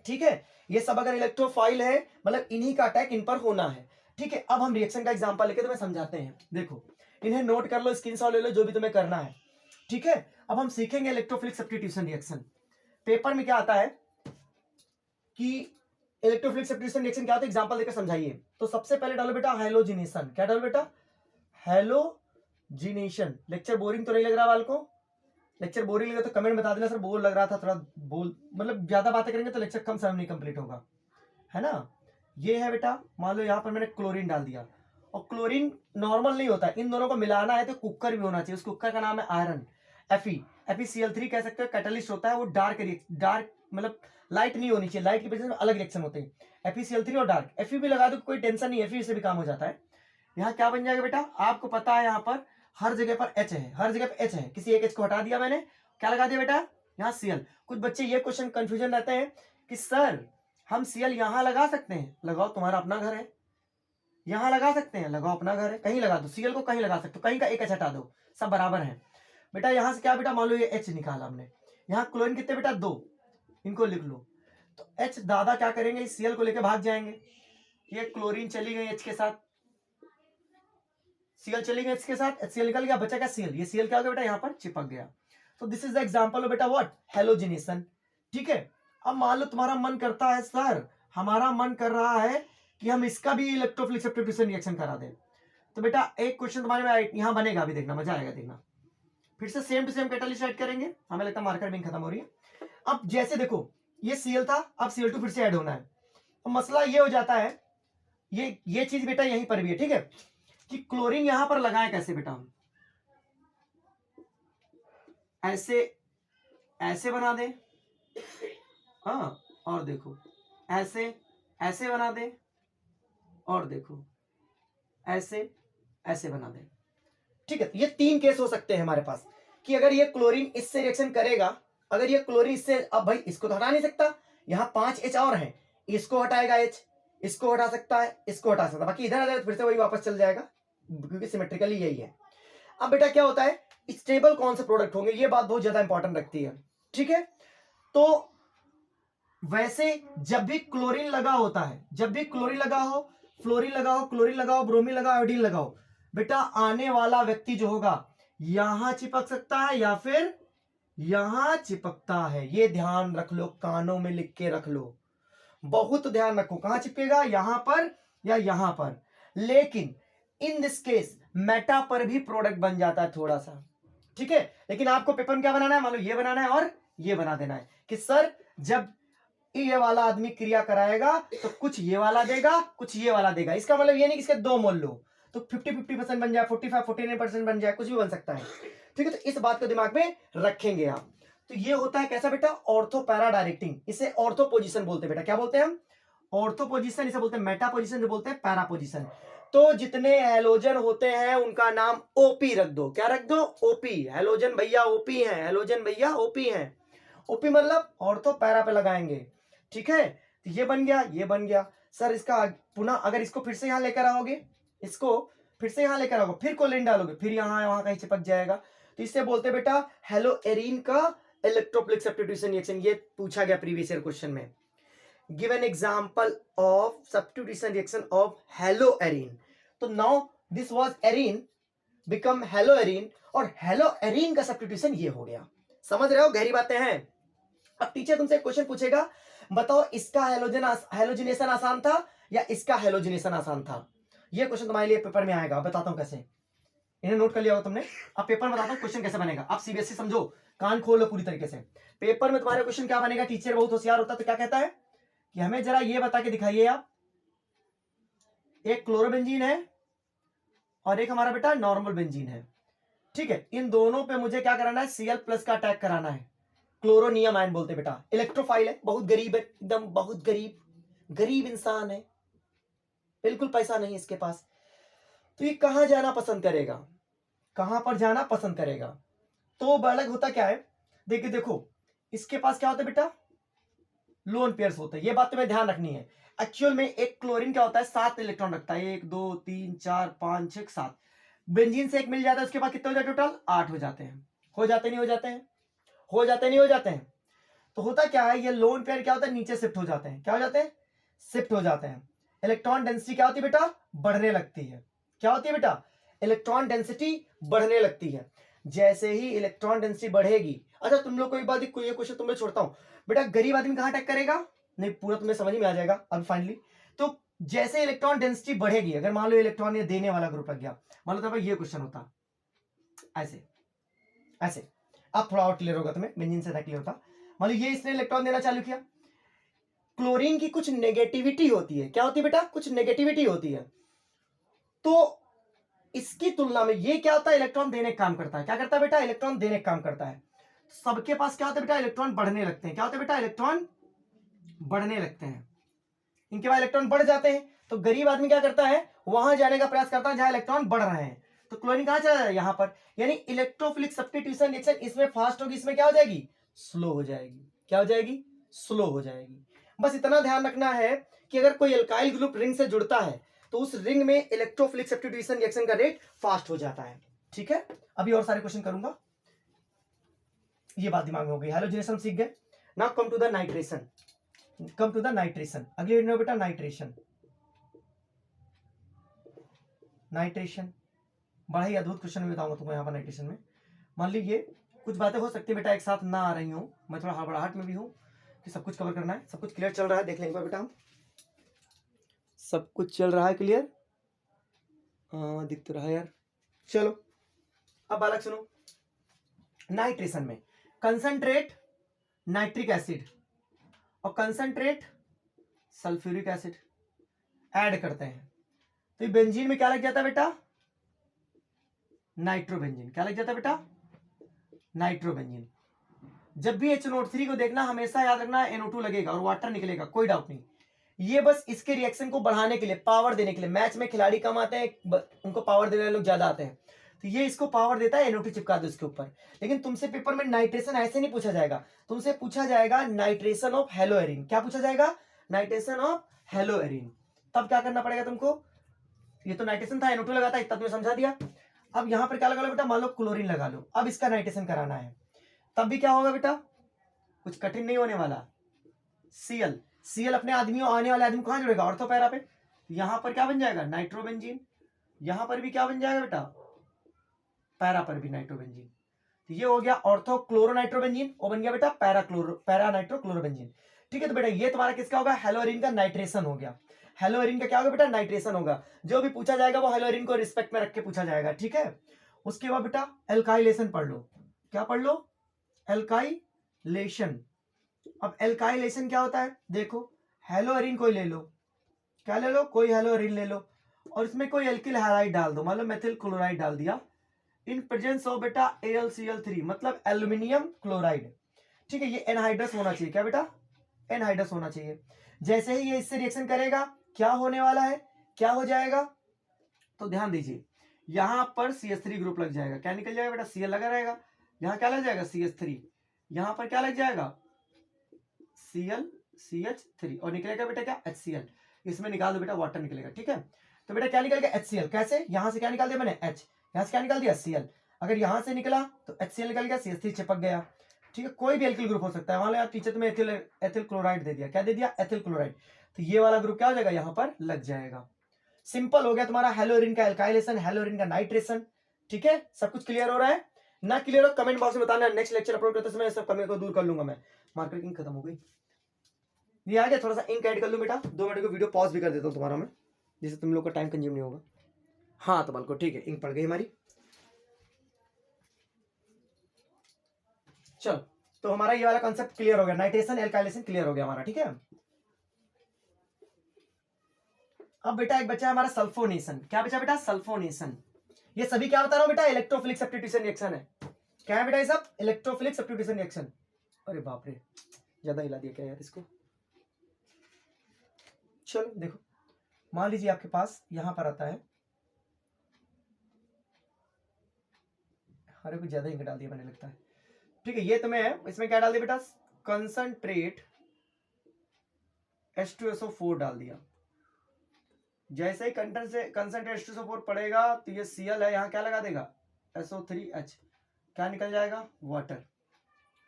A: ठीक है, ये सब अगर इलेक्ट्रोफाइल है मतलब इन्हीं का अटैक इन पर होना है। ठीक है, अब हम रिएक्शन का एग्जांपल लेके तुम्हें समझाते हैं। देखो, इन्हें नोट कर लो, स्क्रीनशॉट ले लो, जो भी तुम्हें करना है। ठीक है, अब हम सीखेंगे इलेक्ट्रोफिलिक सब्स्टिट्यूशन रिएक्शन। पेपर में क्या आता है कि इलेक्ट्रोफिलिक सब्स्टिट्यूशन रिएक्शन क्या होता है, एग्जांपल देकर समझाइए। तो सबसे पहले डालो बेटा हैलोजिनेशन। क्या डालो बेटा, हैलोजिनेशन। लेक्चर बोरिंग तो नहीं लग रहा बालकों? लेक्चर बोरिंग लगा तो कमेंट बता देना, सर बोर लग रहा था थोड़ा, बोल मतलब ज्यादा बातें करेंगे तो लेक्चर कम समय में नहीं कंप्लीट होगा, है ना। ये है बेटा, मान लो यहाँ पर मैंने क्लोरीन डाल दिया, और क्लोरीन नॉर्मल नहीं होता, इन दोनों को मिलाना है तो कुकर भी होना चाहिए। उस कुकर का नाम है आयरन, FeCl3 कह सकते हो, कैटलिस्ट होता है वो। डार्क मतलब लाइट नहीं होनी चाहिए, लाइट की वजह से अलग रिएक्शन होते हैं, FeCl3 और डार्क। Fe भी लगा दो कोई टेंशन नहीं, Fe से भी काम हो जाता है। यहाँ क्या बन जाएगा बेटा, आपको पता है यहाँ पर हर जगह पर H है, हर जगह पे H है, किसी एक H को हटा दिया मैंने, क्या लगा दिया बेटा, यहाँ Cl। कुछ बच्चे ये क्वेश्चन कंफ्यूजन रहते हैं कि सर हम Cl यहाँ लगा सकते हैं, लगाओ, तुम्हारा अपना घर है। यहाँ लगा सकते हैं, लगाओ, अपना घर है, कहीं लगा दो। Cl को कहीं लगा सकते हो, कहीं का एक H हटा दो, सब बराबर है बेटा। यहाँ से क्या बेटा, मान लो ये H निकाला हमने, यहाँ क्लोरीन कितने बेटा, 2, इनको लिख लो। तो H दादा क्या करेंगे, इस Cl को लेकर भाग जाएंगे। ये क्लोरीन चली गई H के साथ, Cl चली गई H के साथ, HCl निकल गया, बचा क्या Cl। ये Cl क्या हो गया बेटा, यहाँ पर चिपक गया। तो this is the example of बेटा व्हाट, हैलोजिनेशन। ठीक है, अब मान लो तुम्हारा मन करता है सर, हमारा मन कर रहा है कि हम इसका भी इलेक्ट्रोफिलिक सब्स्टिट्यूशन रिएक्शन करा दें, तो बेटा एक क्वेश्चन तुम्हारे में यहाँ बनेगा, अभी देखना, मजा आएगा देखना। फिर से same to same catalyst add करेंगे, हमें लगता है मार्कर बिंग खत्म हो रही है। अब जैसे देखो ये Cl था, अब Cl2 फिर से ऐड होना है। तो मसला ये हो जाता है, ये चीज बेटा यहीं पर भी है। ठीक है, कि क्लोरीन यहां पर लगाएं कैसे बेटा, हम ऐसे बना दें, हाँ, और देखो ऐसे बना दें, और देखो ऐसे बना दें। ठीक है, ये 3 केस हो सकते हैं हमारे पास, कि अगर ये क्लोरीन इससे रिएक्शन करेगा, अगर ये क्लोरीन इससे, अब भाई इसको तो हटा नहीं सकता, यहाँ 5 H और हैं, इसको हटाएगा H, इसको हटा सकता है, इसको हटा सकता है, बाकी इधर आ जाए तो फिर से वही वापस चल जाएगा, क्योंकि सिमेट्रिकली यही है। अब बेटा क्या होता है, स्टेबल कौन से प्रोडक्ट होंगे, ये बात बहुत ज्यादा इंपॉर्टेंट रखती है। ठीक है, तो वैसे जब भी क्लोरीन लगा होता है, जब भी क्लोरीन लगा हो, फ्लोरीन लगा हो, क्लोरीन लगा हो, ब्रोमीन लगा हो, आयोडीन लगा हो, बेटा आने वाला व्यक्ति जो होगा यहां चिपक सकता है या फिर यहां चिपकता है। ये ध्यान रख लो, कानों में लिख के रख लो, बहुत ध्यान रखो, कहां चिपकेगा, यहां पर या यहां पर। लेकिन इन दिस केस मेटा पर भी प्रोडक्ट बन जाता है थोड़ा सा। ठीक है, लेकिन आपको पेपर में क्या बनाना है, मान लो ये बनाना है और ये बना देना है कि सर जब ये वाला आदमी क्रिया कराएगा तो कुछ ये वाला देगा, कुछ ये वाला देगा। इसका मतलब ये नहीं कि इसके 2 मोल लो तो 50-50% बन जाए, 45-49% बन जाए, कुछ भी बन सकता है। ठीक है, तो इस बात को दिमाग में रखेंगे आप। तो ये होता है कैसा बेटा, ऑर्थो पैरा डायरेक्टिंग, इसे ऑर्थो पोजीशन बोलते हैं बेटा। क्या बोलते हैं हम, ऑर्थो पोजीशन इसे बोलते हैं, मेटा पोजीशन जो बोलते हैं पैरा पोजीशन। तो जितने हैलोजन होते हैं उनका नाम ओपी रख दो। क्या रख दो? ओपी। हैलोजन भैया ओपी हैं, हैलोजन भैया ओपी हैं। ओपी मतलब ऑर्थो पैरा पे लगाएंगे, ठीक है। तो ये बन गया, ये बन गया। सर इसका पुनः अगर इसको फिर से यहां लेकर आओगे, इसको फिर से यहां लेकर आओगे, फिर कोलिन डालोगे, फिर यहां वहां कहीं चिपक जाएगा। तो इससे बोलते हैं बेटा हेलोएरीन का इलेक्ट्रोफिलिक सब्स्टिट्यूशन रिएक्शन। ये पूछा गया प्रीवियस ईयर क्वेश्चन में। Give an example of substitution reaction of haloarene. तो now this was arene become haloarene, और हेलोएरीन का सब्स्टिट्यूशन ये हो गया। समझ रहे हो? गहरी बातें हैं। अब टीचर तुमसे क्वेश्चन पूछेगा, बताओ इसका हेलोजिनेशन आसान था या इसका हेलोजिनेशन आसान था। ये क्वेश्चन तुम्हारे लिए पेपर में आएगा। बताता हूं कैसे, इन्हें नोट कर लिया होगा तुमने। अब पेपर में बताता हूं क्वेश्चन कैसे बनेगा। आप सीबीएसई समझो, कान खोल लो पूरी तरीके से। पेपर में तुम्हारे क्वेश्चन क्या बनेगा, टीचर बहुत होशियार होता है तो क्या कहता है कि हमें जरा ये बता के दिखाइए आप, एक क्लोरोबेंजीन है और एक हमारा बेटा नॉर्मल बेंजीन है, ठीक है। इन दोनों पे मुझे क्या कराना है, Cl+ का अटैक कराना है। क्लोरोनियम आयन बोलते बेटा, इलेक्ट्रोफाइल है, बहुत गरीब है, एकदम बहुत गरीब इंसान है, बिल्कुल पैसा नहीं इसके पास। तो ये कहां जाना पसंद करेगा, कहां पर जाना पसंद करेगा। तो अलग होता क्या है, देखिए देखो इसके पास क्या होता है बेटा, लोन पेयर्स होते हैं। ये बात तुम्हें ध्यान रखनी है। एक्चुअल में एक क्लोरीन क्या होता है, 7 इलेक्ट्रॉन रखता है, 1 2 3 4 5 6 7। बेंजीन से एक मिल जाता है, उसके बाद कितने हो जाते हैं टोटल, 8 हो जाते हैं। हो जाते नहीं हो जाते हैं, हो जाते नहीं हो जाते हैं। तो होता क्या है, ये लोन पेयर क्या होता है, नीचे शिफ्ट हो जाते हैं। क्या हो जाते हैं, शिफ्ट हो जाते हैं। इलेक्ट्रॉन डेंसिटी क्या होती है बेटा, बढ़ने लगती है। क्या होती है बेटा, इलेक्ट्रॉन डेंसिटी बढ़ने लगती है। जैसे ही इलेक्ट्रॉन डेंसिटी बढ़ेगी, अच्छा तुम लोग को एक बात, ये क्वेश्चन तुम्हें छोड़ता हूं बेटा, गरीब आदमी कहां अटैक करेगा, नहीं पूरा तुम्हें समझ में आ जाएगा अब फाइनली। तो जैसे इलेक्ट्रॉन डेंसिटी बढ़ेगी, अगर मान लो इलेक्ट्रॉन ये देने वाला ग्रुप लग गया, मान लो तो ये क्वेश्चन होता ऐसे ऐसे, अब थोड़ा और क्लियर होगा तुम्हें, बेंजीन से क्लियर होता। मान लो ये इसने इलेक्ट्रॉन देना चालू किया, क्लोरीन की कुछ नेगेटिविटी होती है। क्या होती है बेटा, कुछ नेगेटिविटी होती है। तो इसकी तुलना में ये क्या होता है, इलेक्ट्रॉन देने का काम करता है। क्या करता है बेटा, इलेक्ट्रॉन देने का काम करता है। सबके पास क्या होता है बेटा, इलेक्ट्रॉन बढ़ने लगते हैं। क्या होता है बेटा, इलेक्ट्रॉन बढ़ने लगते हैं। इनके पास इलेक्ट्रॉन बढ़ जाते हैं, तो गरीब आदमी क्या करता है, वहां जाने का प्रयास करता है जहां इलेक्ट्रॉन बढ़ रहे हैं। तो क्लोरीन कहां चला जाए, यहां पर। यानी इलेक्ट्रोफिलिक सब्स्टिट्यूशन रिएक्शन इसमें फास्ट होगी, इसमें क्या हो जाएगी, स्लो हो जाएगी। क्या हो जाएगी, स्लो हो जाएगी। बस इतना ध्यान रखना है कि अगर कोई एल्काइल ग्रुप रिंग से जुड़ता है तो उस रिंग में इलेक्ट्रोफिलिक सब्स्टिट्यूशन रिएक्शन का रेट फास्ट हो जाता है, ठीक है। अभी और सारे क्वेश्चन करूंगा, ये बात दिमाग में हो गई। हैलोजिनेशन सीख गए। Now come to the nitration, come to the nitration. अगले वीडियो में बेटा नाइट्रेशन, नाइट्रेशन बड़ा ही अद्भुत क्वेश्चन बताऊंगा तुमको यहाँ पर नाइट्रेशन में। मान लीजिए कुछ बातें हो सकती है बेटा एक साथ ना आ रही हूँ, मैं थोड़ा हड़बड़ाहट में भी हूँ कि सब कुछ कवर करना है। सब कुछ क्लियर चल रहा है, देख लेंगे बेटा हम, सब कुछ चल रहा है क्लियर, हाँ दिख तो रहा है यार। चलो अब बालक सुनो, नाइट्रेशन में कंसंट्रेट नाइट्रिक एसिड और कंसंट्रेट सल्फ्यूरिक एसिड ऐड करते हैं, तो बेंजीन में क्या लग जाता है बेटा, नाइट्रोबेंजीन। क्या लग जाता है बेटा, नाइट्रोबेंजीन। जब भी HNO3 को देखना हमेशा याद रखना NO2 लगेगा और वाटर निकलेगा, कोई डाउट नहीं। ये बस इसके रिएक्शन को बढ़ाने के लिए, पावर देने के लिए। मैच में खिलाड़ी कम आते हैं, उनको पावर देने वाले लोग ज्यादा आते हैं, तो ये इसको पावर देता है, NO2 चिपका दो इसके ऊपर। लेकिन तुमसे पेपर में नाइट्रेशन ऐसे नहीं पूछा जाएगा, तुमसे पूछा जाएगा नाइट्रेशन ऑफ हेलोएरीन। क्या पूछा जाएगा, नाइट्रेशन ऑफ हेलोएरीन। तब क्या करना पड़ेगा तुमको, ये तो नाइट्रेशन था, NO2 लगा था, इतना तुम्हें समझा दिया। अब यहां पर क्या लगा लो बेटा, मान लो क्लोरीन लगा लो, अब इसका नाइट्रेशन कराना है, तब भी क्या होगा बेटा, कुछ कठिन नहीं होने वाला। Cl अपने आदमियों, आने वाले आदमी कहां जुड़ेगा, ऑर्थो पैरा पे। यहां पर क्या बन जाएगा, नाइट्रोबेंजीन। यहां पर भी क्या बन जाएगा बेटा, पैरा पर भी नाइट्रोबेंजीन। तो ये हो गया ऑर्थो क्लोरोनाइट्रोबेंजीन, वो बन गया बेटा पैरा नाइट्रो क्लोरोबेंजीन। ठीक है, तो बेटा ये तुम्हारा किसका होगा, हेलोएरीन का नाइट्रेशन हो गया। हेलोएरीन का क्या होगा बेटा, नाइट्रेशन होगा। जो भी पूछा जाएगा वो हेलोएरीन को रिस्पेक्ट में रख के पूछा जाएगा, ठीक है। उसके बाद बेटा एल्काइलेशन पढ़ लो। क्या पढ़ लो, एल्काइलेशन। अब एल्काइलेशन क्या होता है, देखो हेलोएरीन कोई ले लो, क्या ले लो, कोई हेलोएरीन ले लो, और इसमें कोई एल्किल हैलाइड डाल दो, मान लो मेथिल क्लोराइड डाल दिया, इन प्रेजेंस ऑफ बेटा AlCl3 मतलब एल्यूमिनियम क्लोराइड। ठीक है, ये एनहाइड्रस होना चाहिए। क्या बेटा, एनहाइड्रस होना चाहिए। जैसे ही ये इससे रिएक्शन करेगा क्या होने वाला है, क्या हो जाएगा, तो ध्यान दीजिए यहां पर CH3 ग्रुप लग जाएगा। क्या निकल जाएगा बेटा, Cl लगा रहेगा, यहां क्या लग जाएगा CH3, यहां पर क्या लग जाएगा Cl CH3 और निकलेगा बेटा क्या HCl। इसमें निकाल दो बेटा वाटर निकलेगा। ठीक है, तो बेटा क्या निकलेगा HCl। कैसे, यहां से क्या निकाल दिया मैंने H, यहां से क्या निकाल दिया Cl। अगर यहां से निकला तो HCl निकल गया, CH3 चिपक गया। ठीक है, कोई भी एल्किल ग्रुप हो सकता है। मान लो यार टीचर तुम्हें एथिल क्लोराइड दे दिया, क्या दे दिया एथिल क्लोराइड, तो ये वाला ग्रुप क्या हो जाएगा यहां पर लग जाएगा। सिंपल हो गया तुम्हारा हेलोरिन का एल्काइलेशन, हेलोरिन का नाइट्रेशन। ठीक है, सब कुछ क्लियर हो रहा है ना, क्लियर हो कमेंट बॉक्स में बताना। नेक्स्ट लेक्चर अपलोड करते समय सब कमी को दूर कर लूंगा मैं। मार्कर इंक खत्म हो गई, ये आ गया, थोड़ा सा इंक ऐड कर लूं बेटा। 2 मिनट को वीडियो पॉज भी कर देता हूं तुम्हारा मैं, जिससे तुम लोग का टाइम कंज्यूम नहीं होगा। हाँ तो बिल्कुल ठीक है, इंक पड़ गई हमारी। चलो, तो हमारा ये वाला कॉन्सेप्ट क्लियर हो गया, नाइट्रेशन एल्काइलेशन क्लियर हो गया हमारा। ठीक है, अब बेटा एक बचा हमारा सल्फोनेशन। क्या बचा बेटा, सल्फोनेशन। ये सभी क्या बता रहा हूं बेटा, इलेक्ट्रोफिलिक सब्स्टिट्यूशन रिएक्शन है। क्या है बेटा ये सब, इलेक्ट्रोफिलिक सब्स्टिट्यूशन रिएक्शन। अरे बाप रे, ज्यादा हिला दिया क्या यार इसको। चलो देखो, मान लीजिए आपके पास यहां पर आता है, अरे कुछ ज्यादा ही डाल दिया मैंने लगता है। ठीक है, ये तुम्हें इसमें क्या डाल दिया बेटा, कंसंट्रेट H2SO4 डाल दिया। जैसे ही कंसंट्रेट H2SO4 पड़ेगा तो ये Cl है, यहां क्या लगा देगा SO3H, क्या निकल जाएगा वाटर।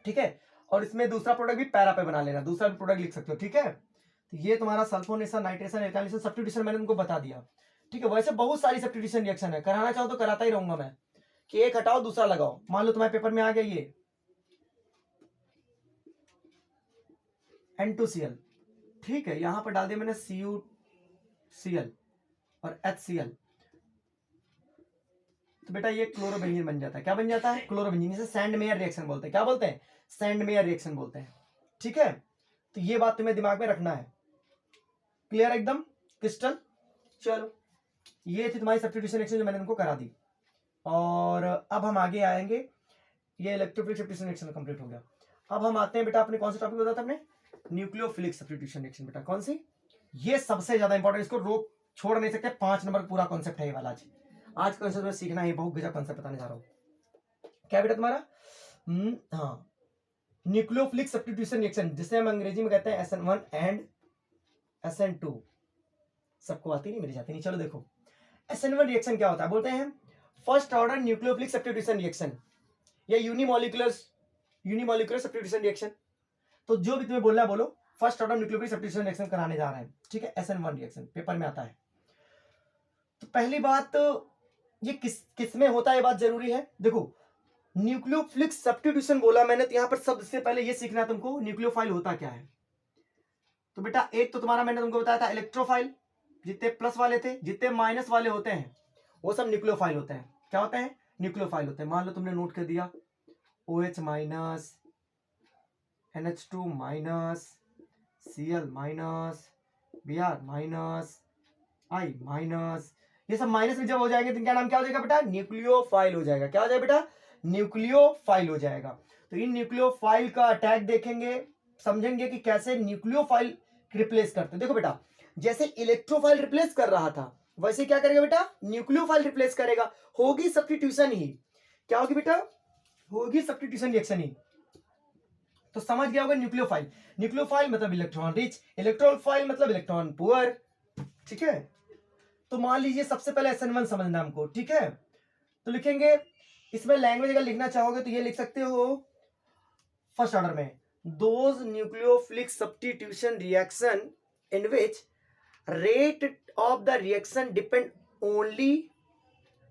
A: ठीक है, और इसमें दूसरा प्रोडक्ट भी पैरा पे बना लेना, दूसरा भी प्रोडक्ट लिख सकते हो। ठीक है, तो ये तुम्हारा सल्फोनेशन, नाइट्रेशन, एल्काइलेशन, सब्स्टिट्यूशन मैंने तुमको बता दिया। ठीक है, वैसे बहुत सारी सब्स्टिट्यूशन रिएक्शन है, कराना चाहो तो कराता ही रहूंगा मैं, कि एक हटाओ दूसरा लगाओ। मान लो तुम्हारे पेपर में आ गया ये N2Cl। ठीक है, यहां पर डाल दिया मैंने CuCl और HCl, तो बेटा ये क्लोरोबेंजीन बन जाता है। क्या बन जाता है, क्लोरोबेंजीन। इसे सैंडमेयर रिएक्शन बोलते हैं। क्या बोलते हैं, सैंडमेयर रिएक्शन बोलते हैं। ठीक है, तो ये बात तुम्हें दिमाग में रखना है। क्लियर एकदम क्रिस्टल। चलो, ये थी तुम्हारी सब्स्टिट्यूशन रिएक्शन जो मैंने तुमको करा दी, और अब हम आगे आएंगे। ये इलेक्ट्रोफिलिक सब्स्टिट्यूशन रिएक्शन कंप्लीट हो गया। अब हम आते हैं बेटा अपने कौन सा टॉपिक बताया था हमने, न्यूक्लियोफिलिक सब्स्टिट्यूशन रिएक्शन। बेटा कौन सी, ये सबसे ज्यादा इंपॉर्टेंट, इसको रोक छोड़ नहीं सकते। 5 नंबर पूरा कॉन्सेप्ट है ये वाला। आज कॉन्सेप्ट में सीखना है, बहुत गजब कॉन्सेप्ट बताने जा रहा हूं। क्या बेटा तुम्हारा, हाँ, न्यूक्लियोफिलिक सब्स्टिट्यूशन रिएक्शन, जिसे हम अंग्रेजी में कहते हैं SN1 एंड SN2। सबको आती नहीं, मेरी जाती नहीं। चलो देखो, SN1 रिएक्शन क्या होता है, बोलते हैं first order nucleophilic substitution reaction या यूनिमोलिकुलर सब्स्टिट्यूशन रिएक्शन। तो जो भी तुम्हें बोलना है बोलो, first order nucleophilic substitution reaction कराने जा रहे हैं। ठीक है, SN1 रिएक्शन पेपर में आता है। तो पहली बात, ये किस में होता है, ये बात जरूरी है। देखो, न्यूक्लियोफिलिक सब्स्टिट्यूशन बोला मैंने, तो यहां पर सबसे पहले ये सीखना है तुमको, न्यूक्लियोफाइल होता क्या है। तो बेटा एक तो तुम्हारा मैंने तुमको बताया था इलेक्ट्रोफाइल, जितने प्लस वाले थे, जितने माइनस वाले होते हैं वो सब न्यूक्लियोफाइल होते हैं। क्या होते हैं, न्यूक्लियोफाइल होते हैं। मान लो तुमने नोट कर दिया OH minus, NH2 minus, Cl minus, Br minus, I minus, ये सब माइनस में जब हो जाएंगे तो इनका नाम क्या हो जाएगा बेटा, न्यूक्लियोफाइल हो जाएगा। क्या हो जाएगा बेटा, न्यूक्लियोफाइल हो जाएगा। तो इन न्यूक्लियोफाइल का अटैक देखेंगे, समझेंगे कि कैसे न्यूक्लियोफाइल रिप्लेस करते। देखो बेटा, जैसे इलेक्ट्रोफाइल रिप्लेस कर रहा था, वैसे क्या करेगा बेटा, न्यूक्लियोफाइल रिप्लेस करेगा। होगी सब्स्टिट्यूशन ही। क्या होगी बेटा, होगी सब्स्टिट्यूशन रिएक्शन ही। तो समझ गया होगा न्यूक्लियोफाइल। न्यूक्लियोफाइल मतलब इलेक्ट्रॉन रिच, इलेक्ट्रोफाइल मतलब इलेक्ट्रॉन पुअर। ठीक है, तो मान लीजिए सबसे पहले SN1 समझना हमको। ठीक है, तो लिखेंगे, इसमें लैंग्वेज अगर लिखना चाहोगे तो ये लिख सकते हो फर्स्ट ऑर्डर में, those nucleophilic substitution reaction in which rate of the reaction depend only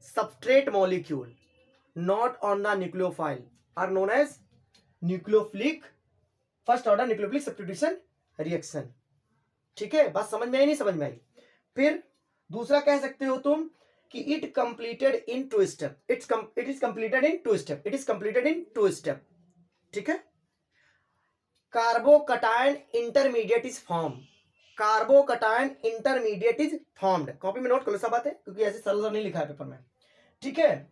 A: substrate molecule not on the nucleophile are known as nucleophilic first order nucleophilic substitution reaction। ठीक है, बात समझ में आई, नहीं समझ में आई। फिर दूसरा कह सकते हो तुम कि it completed in 2 step, it is completed in 2 step, it is completed in 2 step। ठीक है, carbocation intermediate is form, carbocation intermediate is formed. Copy में नोट कर लो सब बातें, क्योंकि ऐसे सरल नहीं लिखा है पेपर में। ठीक है,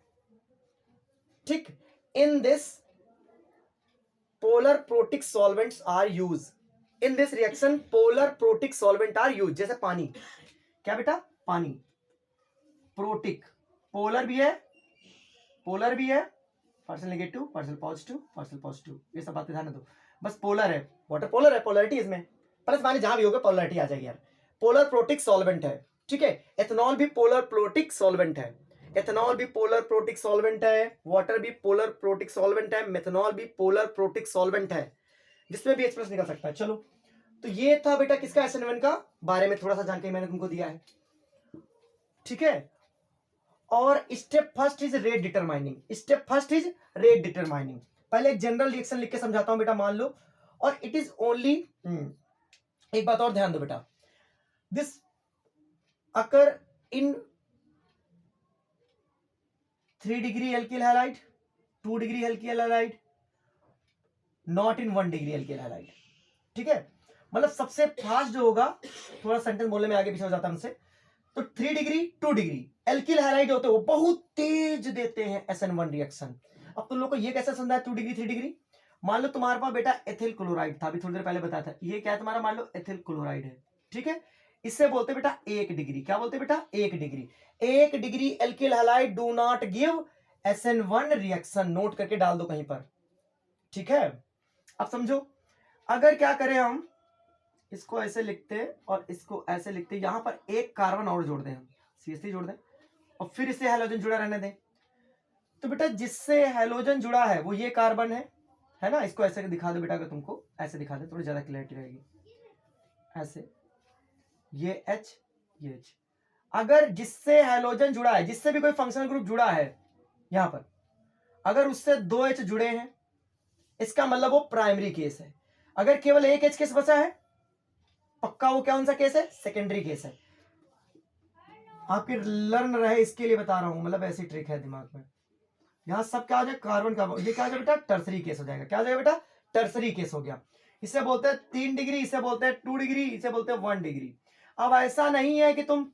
A: ठीक, in this polar protic solvents are use, in this reaction polar protic solvent are use, जैसे पानी, क्या बेटा, पानी, प्रोटिक, पोलर भी है, पोलर भी है, पार्शियल नेगेटिव, पार्शियल पॉजिटिव, ये सब बातें ध्यान दो। बस पोलर है, वाटर पोलर है, पोलरिटी इसमें प्लस माइनस जहां भी होगा पोलरिटी आ जाएगी यार। पोलर प्रोटिक सॉल्वेंट है, ठीक है। एथेनॉल भी पोलर प्रोटिक सॉल्वेंट है, एथेनॉल भी पोलर प्रोटिक सॉल्वेंट है, वाटर भी पोलर प्रोटिक सॉल्वेंट है, मेथनॉल भी पोलर प्रोटिक सॉल्वेंट है, जिसमें भी एक्सप्रेस निकल सकता है। चलो, तो ये था बेटा किसका, SN1 का बारे में थोड़ा सा जानकारी मैंने तुमको दिया है, ठीक है। और step first is rate determining, step first is rate determining. पहले एक जनरल रिएक्शन लिख के समझाता हूं बेटा, मान लो, और इट इज ओनली, एक बात और ध्यान दो बेटा, this occur in 3 degree alkyl halide, 2 degree alkyl halide, not in 1 degree alkyl halide, ठीक है। मतलब सबसे फास्ट जो होगा, थोड़ा सेंटेंस बोलने में आगे पीछे हो जाता है हमसे, तो 3 डिग्री 2 डिग्री एल्किल हैलाइड होते हो, बहुत तेज देते हैं SN1 रिएक्शन। अब तुम लोग को ये कैसे समझा है 2 डिग्री 3 डिग्री? मान लो तुम्हारे पास बेटा एथिल क्लोराइड था, अभी थोड़ी देर पहले बताया था, ये क्या है तुम्हारा, मान लो एथिल क्लोराइड है, ठीक है। इससे बोलते बेटा 1 डिग्री, क्या बोलते बेटा, 1 degree, 1 degree alkyl halide do not give SN1 reaction, note करके डाल दो कहीं पर, ठीक है। अब समझो, अगर क्या करें हम, इसको ऐसे लिखते और इसको ऐसे लिखते, यहां पर एक कार्बन और जोड़ दें, हम CH3 जोड़ दें और फिर इससे हैलोजन जुड़ा रहने दें, तो बेटा जिससे हैलोजन जुड़ा है वो ये कार्बन है ना। इसको ऐसे दिखा दो बेटा, अगर तुमको ऐसे दिखा दे थोड़ी ज्यादा क्लैरिटी रहेगी, ऐसे, ये H, ये H। अगर जिससे हैलोजन जुड़ा है, जिससे भी कोई फंक्शनल ग्रुप जुड़ा है यहां पर, अगर उससे 2 H जुड़े हैं, इसका मतलब वो प्राइमरी केस है। अगर केवल एक H केस बचा है, पक्का वो क्या, कौन सा केस है, सेकेंडरी केस है। आपके लर्न रहे इसके लिए बता रहा हूं, मतलब ऐसी ट्रिक है दिमाग में। यहां सब क्या हो जाए, कार्बन का, ये क्या हो जाए बेटा, टर्सरी केस हो जाएगा। क्या हो जाएगा बेटा, टर्सरी केस हो गया। इसे बोलते हैं 3 डिग्री, इसे बोलते हैं 2 डिग्री, इसे बोलते हैं 1 डिग्री। अब ऐसा नहीं है कि तुम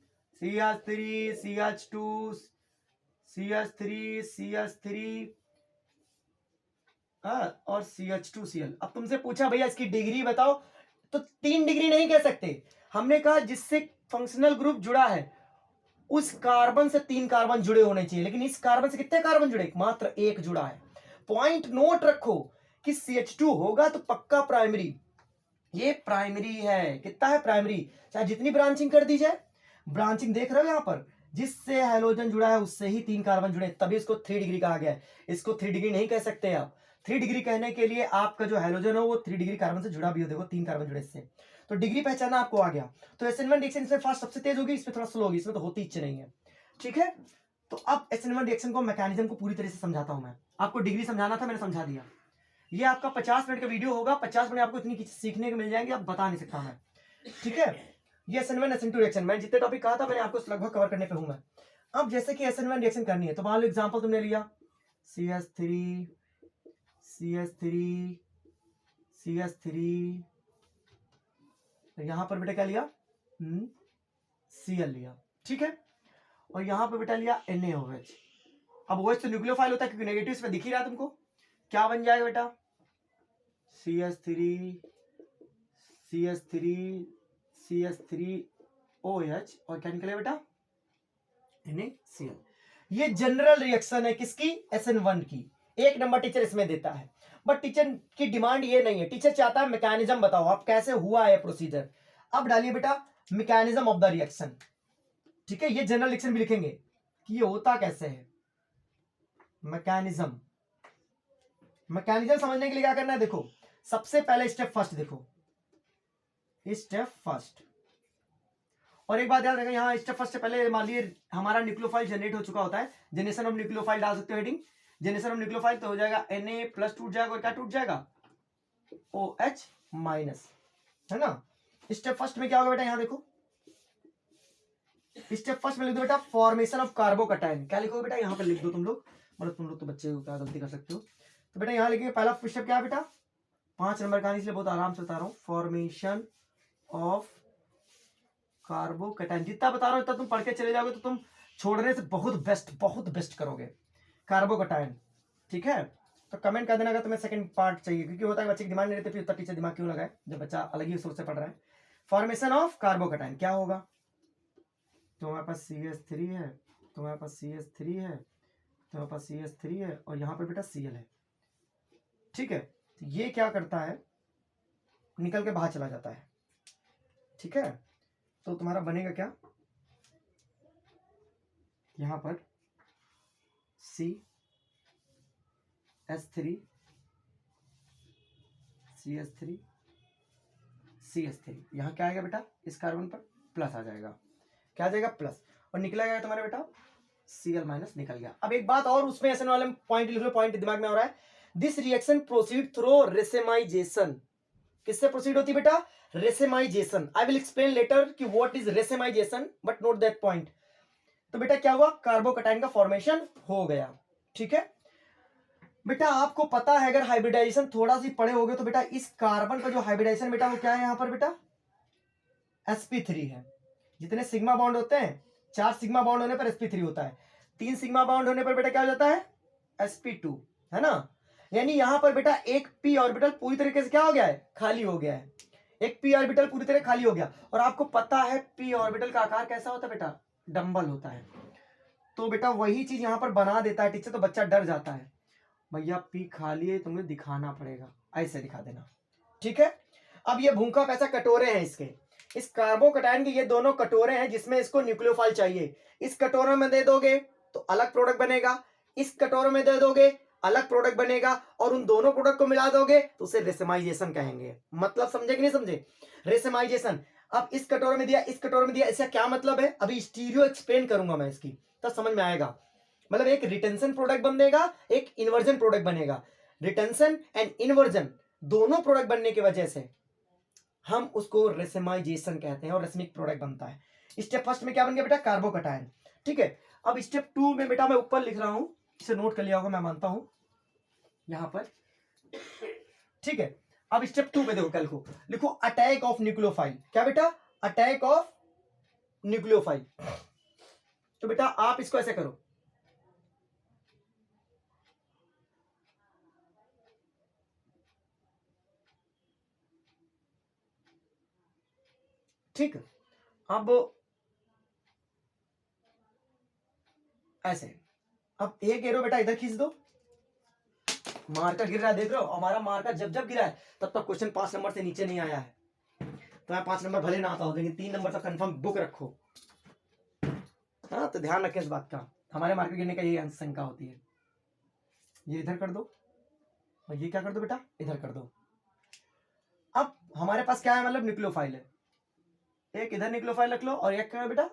A: CH3 CH2 CH3 CH3 और CH2Cl। अब तुमसे पूछा भैया इसकी डिग्री बताओ, तो 3 डिग्री नहीं कह सकते, हमने कहा जिससे फंक्शनल ग्रुप जुड़ा है उस कार्बन से 3 कार्बन जुड़े होने चाहिए, लेकिन इस कार्बन से कितने कार्बन जुड़े, मात्र 1 जुड़ा है। पॉइंट नोट रखो कि CH2 होगा तो पक्का प्राइमरी, ये प्राइमरी है, कितना है, प्राइमरी, चाहे जितनी ब्रांचिंग कर दी जाए। ब्रांचिंग देख रहे हो यहां पर, जिससे हैलोजन जुड़ा है उससे ही 3 कार्बन जुड़े, तभी इसको 3 डिग्री कहा गया है। इसको 3 डिग्री नहीं कह सकते आप। 3 डिग्री कहने के लिए आपका जो हैलोजन हो वो 3 डिग्री कार्बन से जुड़ा भी हो, देखो 3 कार्बन जुड़े इससे, तो डिग्री पहचाना आपको आ गया। तो SN1 रिएक्शन इसमें फास्ट सबसे तेज होगी, इसमें थोड़ा स्लो होगी, इसमें तो होती इच्छा नहीं है, ठीक है। तो अब SN1 रिएक्शन को, मैकेनिज्म को पूरी तरह से समझाता हूं मैं आपको। डिग्री समझाना था, मैंने समझा दिया। ये आपका 50 मिनट का वीडियो होगा, 50 मिनट आपको इतनी चीज सीखने को मिल जाएंगे, आप बता नहीं सकता मैं, ठीक है। ये SN1 SN2 रिएक्शन, मैंने जितने टॉपिक कहा था मैंने आपको लगभग कवर करने पे हूं मैं। अब जैसे कि SN1 रिएक्शन करनी है, तो मान लो एग्जांपल तुमने लिया CH3 CH3 CH3, यहां पर बेटा क्या लिया, Cl लिया, ठीक है। और यहां पर बेटा लिया NaOH। अब OH तो न्यूक्लियोफाइल होता है क्योंकि नेगेटिव इसमें दिख ही रहा है तुमको, क्या बन जाएगा बेटा, CH3 CH3 CH3OH, और क्या निकलेगा बेटा, NaCl। ये जनरल रिएक्शन है किसकी, SN1 की। 1 नंबर टीचर इसमें देता है, बट टीचर की डिमांड ये नहीं है, टीचर चाहता है मैकेनिज्म बताओ आप कैसे हुआ है प्रोसीजर। अब डालिए बेटा मैकेनिज्म ऑफ द रिएक्शन, ठीक है। ये जनरल रिएक्शन भी लिखेंगे कि ये होता कैसे है, मैकेनिज्म। मैकेनिज्म समझने के लिए क्या करना है, देखो सबसे पहले स्टेप फर्स्ट देखो, स्टेप फर्स्ट। और एक बात याद रखना, यहाँ स्टेप फर्स्ट से पहले मान लीजिए हमारा न्यूक्लियोफाइल जनरेट हो चुका होता है, जनरेशन ऑफ न्यूक्लियोफाइल डाल सकते हो हेडिंग, जनरेशन ऑफ न्यूक्लियोफाइल, तो हो जाएगा Na+ टूट जाएगा और क्या टूट जाएगा, OH-, है ना। स्टेप फर्स्ट में क्या होगा बेटा, यहां देखो स्टेप फर्स्ट में लिख दो बेटा फॉर्मेशन ऑफ कार्बोकैटायन। क्या लिखोगे बेटा, यहां पर लिख दो तुम लोग, मतलब तुम लोग तो बच्चे को क्या गलती कर सकते हो, तो बेटा यहां लिखेंगे पहला स्टेप क्या है बेटा, 5 नंबर का, इसलिए बहुत आराम से बता रहा हूं, फॉर्मेशन ऑफ कार्बोकैटायन। जितना बता रहा हूं इतना तुम पढ़ के चले जाओगे तो तुम छोड़ने से बहुत बेस्ट करोगे, कार्बोकैटायन, ठीक है। तो कमेंट कर देना अगर तुम्हें सेकंड पार्ट चाहिए, क्योंकि होता है बच्चे के दिमाग नहीं रहते, फिर उतना टीचर दिमाग क्यों लगाए जब बच्चा अलग ही सोच से पढ़ रहा है। फॉर्मेशन ऑफ कार्बोकैटायन क्या होगा, तो हमारे पास CH3 है, तुम्हारे पास CH3 है, तुम्हारे पास CH3 है, और यहाँ पर बेटा Cl है। ठीक है, तो ये क्या करता है, निकल के बाहर चला जाता है। ठीक है, तो तुम्हारा बनेगा क्या, यहां पर CH3 CH3 CH3, यहां क्या आएगा बेटा, इस कार्बन पर प्लस आ जाएगा, क्या आ जाएगा प्लस, और निकला गया तुम्हारे बेटा Cl माइनस निकल गया। अब एक बात और उसमें ऐसे वाले पॉइंट लिख लो, पॉइंट दिमाग में हो रहा है, this reaction proceed through racemization. किससे प्रोसीड होती है बेटा, racemization. I will explain later कि what is racemization, but note that point. तो बेटा क्या हुआ, कार्बोकैटायन का फॉर्मेशन हो गया। ठीक है बेटा, आपको पता है अगर हाइब्रिडाइजेशन थोड़ा सी पढ़े होगे तो बेटा इस कार्बन का जो हाइब्रिडाइजेशन बेटा वो क्या है, यहां पर बेटा sp3 है। जितने सिग्मा बॉन्ड होते हैं, 4 सिग्मा बॉन्ड होने पर sp3 होता है, 3 सिग्मा बॉन्ड होने पर बेटा क्या हो जाता है, sp2, है ना। यानी यहां पर बेटा एक p ऑर्बिटल पूरी तरीके से क्या हो गया है, खाली हो गया है, एक p ऑर्बिटल पूरी तरह खाली हो गया। और आपको पता है p ऑर्बिटल का आकार कैसा होता है बेटा, डंबल होता है। तो बेटा वही चीज यहां पर बना देता है टीचर, तो बच्चा डर जाता है, भैया पी खाली है, तुम्हें दिखाना पड़ेगा, ऐसे दिखा देना। ठीक है, अब ये भूखा पैसा कटोरे हैं इसके, इस कार्बोकैटायन के ये दोनों कटोरे हैं जिसमें इसको न्यूक्लियोफाइल चाहिए। इस कटोरे में दे दोगे तो अलग प्रोडक्ट बनेगा, इस कटोरे में दे दोगे अलग प्रोडक्ट बनेगा, और उन दोनों प्रोडक्ट को मिला दोगे तो उसे रेसेमाइजेशन कहेंगे। मतलब समझे कि नहीं समझे, रेसेमाइजेशन। अब इस कटोरे में दिया, इस कटोरे में दिया, इसका क्या मतलब है, अभी स्टीरियो एक्सप्लेन करूंगा मैं इसकी, तब समझ में आएगा। मतलब एक रिटेंशन प्रोडक्ट बनेगा, एक इन्वर्जन प्रोडक्ट बनेगा। रिटेंशन एंड इन्वर्जन दोनों प्रोडक्ट बनने की वजह से हम उसको रेसेमाइजेशन कहते हैं और रेसमिक प्रोडक्ट बनता है। स्टेप फर्स्ट में क्या बन गया बेटा, कार्बोकैटायन। ठीक है, अब स्टेप 2 में बेटा मैं ऊपर लिख रहा हूं, इसे नोट कर लिया होगा मैं मानता हूं यहां पर। ठीक है, अब स्टेप 2 पे देखो, कल को लिखो अटैक ऑफ न्यूक्लियोफाइल। क्या बेटा, अटैक ऑफ न्यूक्लियोफाइल। तो बेटा आप इसको ऐसे करो, ठीक। अब ऐसे, अब एक एरो बेटा इधर खींच दो, मार्कर गिर रहा है देख रहे हो, हमारा मार्कर जब जब गिरा है तब तक क्वेश्चन 5 नंबर से नीचे नहीं आया है। तो 5 नंबर भले ना आता हो, लेकिन 3 नंबर तक कंफर्म बुक रखो। हाँ, तो ध्यान रखें इस बात का, हमारे मार्कर गिरने का यही आशंका होती है। ये इधर कर दो, और ये क्या कर दो बेटा, इधर कर दो। अब हमारे पास क्या है, मतलब न्यूक्लियोफाइल है, एक इधर न्यूक्लियोफाइल रख लो और एक बेटा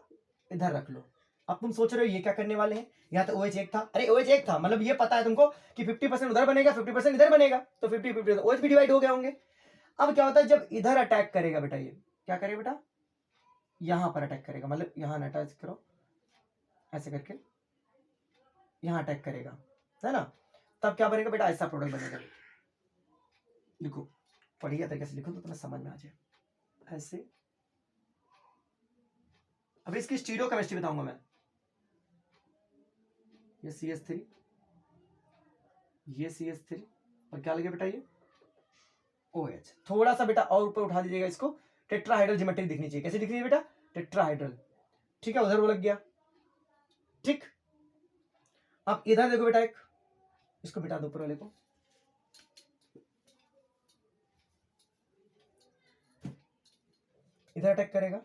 A: इधर रख लो। अब तुम सोच रहे हो ये क्या करने वाले हैं, यहाँ तो OH एक था, अरे OH एक था मतलब ये पता है तुमको कि 50% उधर बनेगा 50% इधर बनेगा, तो 50-50 OH भी डिवाइड हो गए होंगे। अब क्या होता है, जब इधर अटैक करेगा बेटा, ये क्या करेगा बेटा, यहां पर अटैक करेगा, मतलब यहां अटैच करो ऐसे करके, यहां अटैक करेगा, है ना। तब क्या बनेगा बेटा, ऐसा प्रोडक्ट बनेगा। लिखो, बढ़िया तरीके से लिखो तो तुम्हें समझ में आ जाए ऐसे। अब इसकी स्टीरियो केमिस्ट्री बताऊंगा मैं। ये CH3, ये CH3, और क्या लगे बेटा ये OH। थोड़ा सा बेटा और ऊपर उठा दीजिएगा इसको, टेट्राहाइड्रल ज्योमेट्री दिखनी चाहिए। कैसे दिख रही है बेटा, टेट्राहाइड्रल। ठीक है, उधर वो लग गया। ठीक, अब इधर देखो बेटा, एक इसको बिठा दो ऊपर वाले को, इधर अटैक करेगा